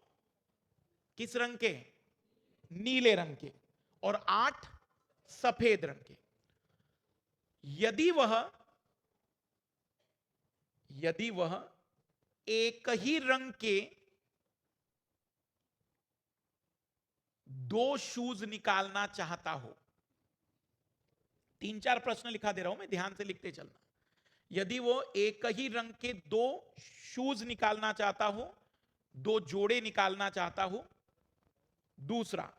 किस रंग के, नीले रंग के, और 8 सफेद रंग के। यदि वह एक ही रंग के 2 शूज निकालना चाहता हो, 3-4 प्रश्न लिखा दे रहा हूं मैं, ध्यान से लिखते चलना। यदि वो एक ही रंग के 2 शूज निकालना चाहता हो, 2 जोड़े निकालना चाहता हो। दूसरा,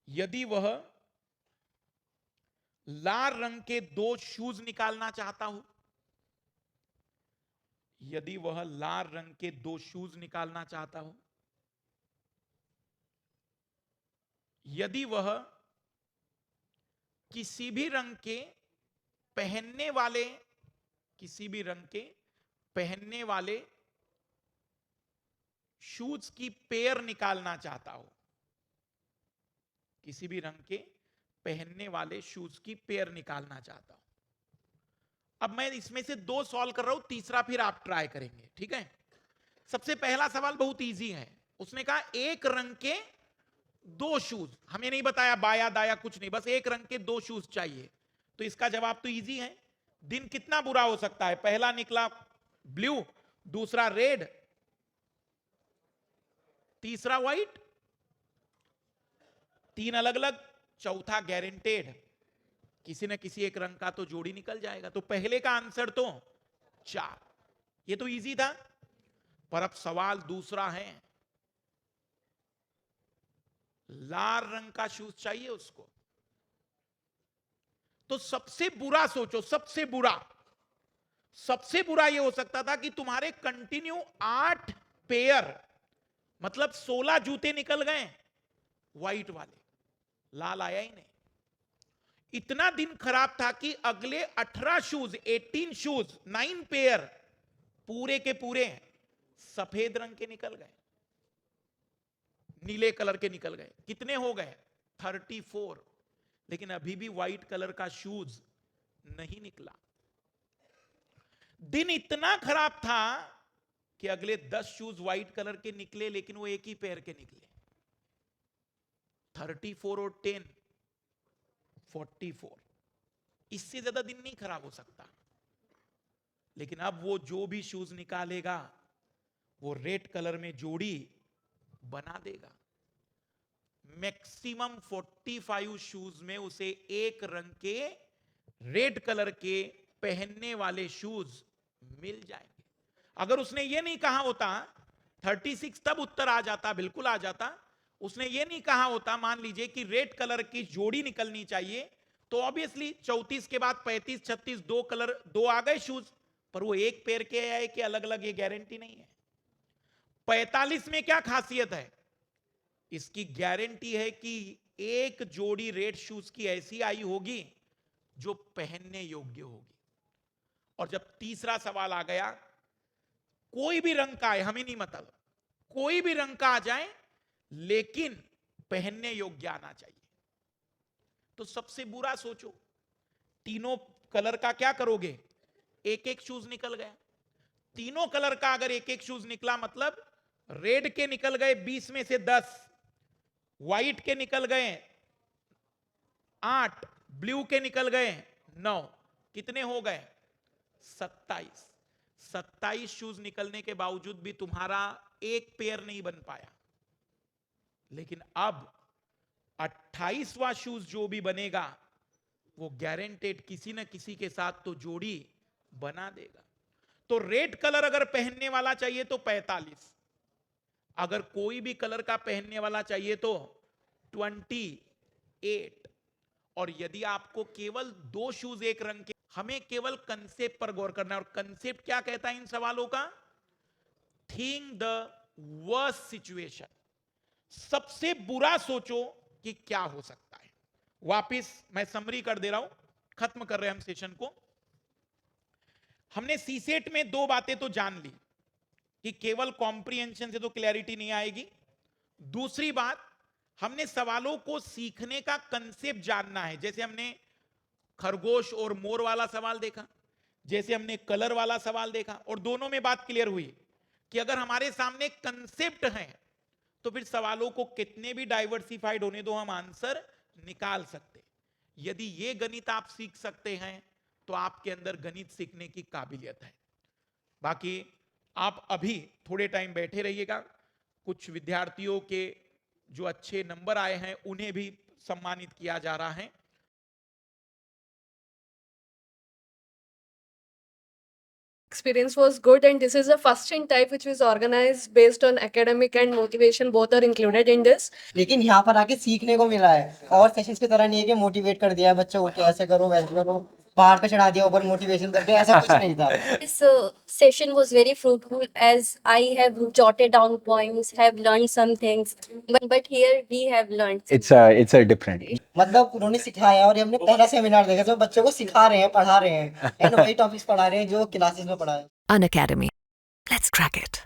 यदि वह लाल रंग के 2 शूज निकालना चाहता हो, यदि वह लाल रंग के 2 शूज निकालना चाहता हो, यदि वह किसी भी रंग के पहनने वाले, किसी भी रंग के पहनने वाले शूज की पेयर निकालना चाहता हो, किसी भी रंग के पहनने वाले शूज की पेयर निकालना चाहता हूं। अब मैं इसमें से 2 सॉल्व कर रहा हूं, तीसरा फिर आप ट्राई करेंगे, ठीक है। सबसे पहला सवाल बहुत इजी है। उसने कहा एक रंग के 2 शूज, हमें नहीं बताया बाया दाया कुछ नहीं, बस एक रंग के 2 शूज चाहिए। तो इसका जवाब तो इजी है। दिन कितना बुरा हो सकता है, पहला निकला ब्लू, दूसरा रेड, तीसरा व्हाइट, 3 अलग अलग, चौथा गारंटेड, किसी न किसी एक रंग का तो जोड़ी निकल जाएगा। तो पहले का आंसर तो 4। ये तो इजी था। पर अब सवाल दूसरा है, लाल रंग का शूज चाहिए उसको। तो सबसे बुरा सोचो, सबसे बुरा यह हो सकता था कि तुम्हारे कंटिन्यू 8 पेयर मतलब 16 जूते निकल गए व्हाइट वाले, लाल आया ही नहीं। इतना दिन खराब था कि अगले 18 शूज, 18 शूज, 9 पेयर पूरे के पूरे सफेद रंग के निकल गए, नीले कलर के निकल गए। कितने हो गए, 34। लेकिन अभी भी व्हाइट कलर का शूज नहीं निकला। दिन इतना खराब था कि अगले 10 शूज व्हाइट कलर के निकले, लेकिन वो एक ही पैर के निकले। 34 और 10 44। इससे ज्यादा दिन नहीं खराब हो सकता। लेकिन अब वो जो भी शूज निकालेगा वो रेड कलर में जोड़ी बना देगा। मैक्सिमम 45 शूज में उसे एक रंग के रेड कलर के पहनने वाले शूज मिल जाएंगे। अगर उसने ये नहीं कहा होता 36, तब उत्तर आ जाता, बिल्कुल आ जाता। उसने ये नहीं कहा होता, मान लीजिए कि रेड कलर की जोड़ी निकलनी चाहिए, तो ऑब्वियसली 34 के बाद 35, 36, 2 कलर, 2 आ गए शूज। पर वो एक पेयर के आए कि अलग अलग, ये गारंटी नहीं है। 45 में क्या खासियत है, इसकी गारंटी है कि एक जोड़ी रेड शूज की ऐसी आई होगी जो पहनने योग्य होगी। और जब तीसरा सवाल आ गया, कोई भी रंग का आए, हमें नहीं मतलब, कोई भी रंग का आ जाए लेकिन पहनने योग्य आना चाहिए। तो सबसे बुरा सोचो, तीनों कलर का क्या करोगे, एक एक शूज निकल गया। तीनों कलर का अगर एक एक शूज निकला, मतलब रेड के निकल गए 20 में से 10, व्हाइट के निकल गए 8, ब्लू के निकल गए 9, कितने हो गए 27। 27 शूज निकलने के बावजूद भी तुम्हारा एक पेयर नहीं बन पाया। लेकिन अब 28वां शूज जो भी बनेगा वो गारंटेड किसी न किसी के साथ तो जोड़ी बना देगा। तो रेड कलर अगर पहनने वाला चाहिए तो 45, अगर कोई भी कलर का पहनने वाला चाहिए तो 28। और यदि आपको केवल 2 शूज एक रंग के, हमें केवल कंसेप्ट पर गौर करना है। और कंसेप्ट क्या कहता है इन सवालों का? थिंक द वर्स्ट सिचुएशन, सबसे बुरा सोचो कि क्या हो सकता है। वापिस मैं समरी कर दे रहा हूं, खत्म कर रहे हैं हम सेशन को। हमने सीसेट में 2 बातें तो जान ली कि केवल कॉम्प्रिहेंशन से तो क्लैरिटी नहीं आएगी। दूसरी बात, हमने सवालों को सीखने का कंसेप्ट जानना है। जैसे हमने खरगोश और मोर वाला सवाल देखा, जैसे हमने कलर वाला सवाल देखा, और दोनों में बात क्लियर हुई कि अगर हमारे सामने कंसेप्ट है तो फिर सवालों को कितने भी डाइवर्सिफाइड होने दो, हम आंसर निकाल सकते। यदि ये गणित आप सीख सकते हैं तो आपके अंदर गणित सीखने की काबिलियत है। बाकी आप अभी थोड़े टाइम बैठे रहिएगा। कुछ विद्यार्थियों के जो अच्छे नंबर आए हैं उन्हें भी सम्मानित किया जा रहा है। Experience was good, and this is a first in type which was organized based on academic and motivation, both are included in this. लेकिन यहाँ पर आके सीखने को मिला है, और सेशंस की तरह नहीं है कि मोटिवेट कर दिया है बच्चों को कि ऐसे करो वैसे करो, पहाड़ पे चढ़ा दिया ऊपर मोटिवेशन करके, ऐसा कुछ नहीं था। This session was very fruitful as I have jotted down points, have learned some things, but here we have learned. It's a different. मतलब उन्होंने सिखाया, और ये हमने पहला सेमिनार देखा जो बच्चों को सिखा रहे हैं, पढ़ा रहे हैं, एंड वही टॉपिक्स पढ़ा रहे हैं जो क्लासेस में पढ़ा है। Unacademy. Let's crack it.